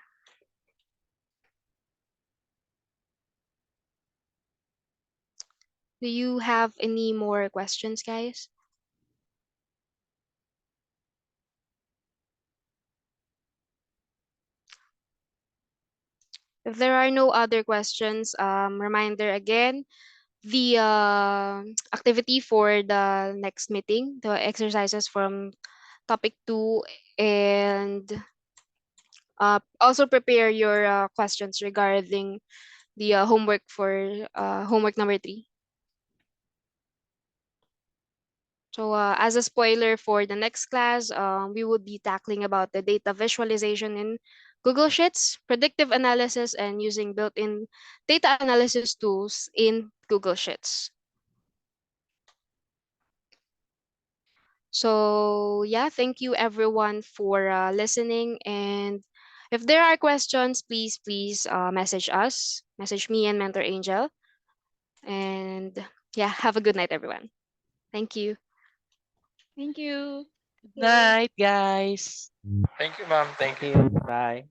Do you have any more questions, guys? If there are no other questions, reminder again, the activity for the next meeting, the exercises from topic 2, and also prepare your questions regarding the homework for homework number 3. So as a spoiler for the next class, we would be tackling about the data visualization in Google Sheets, predictive analysis, and using built-in data analysis tools in Google Sheets. So yeah, thank you everyone for listening. And if there are questions, please message us, message me and Mentor Angel. And yeah, have a good night, everyone. Thank you.
Thank you.
Good night, guys.
Thank you, ma'am. Thank you.
Bye.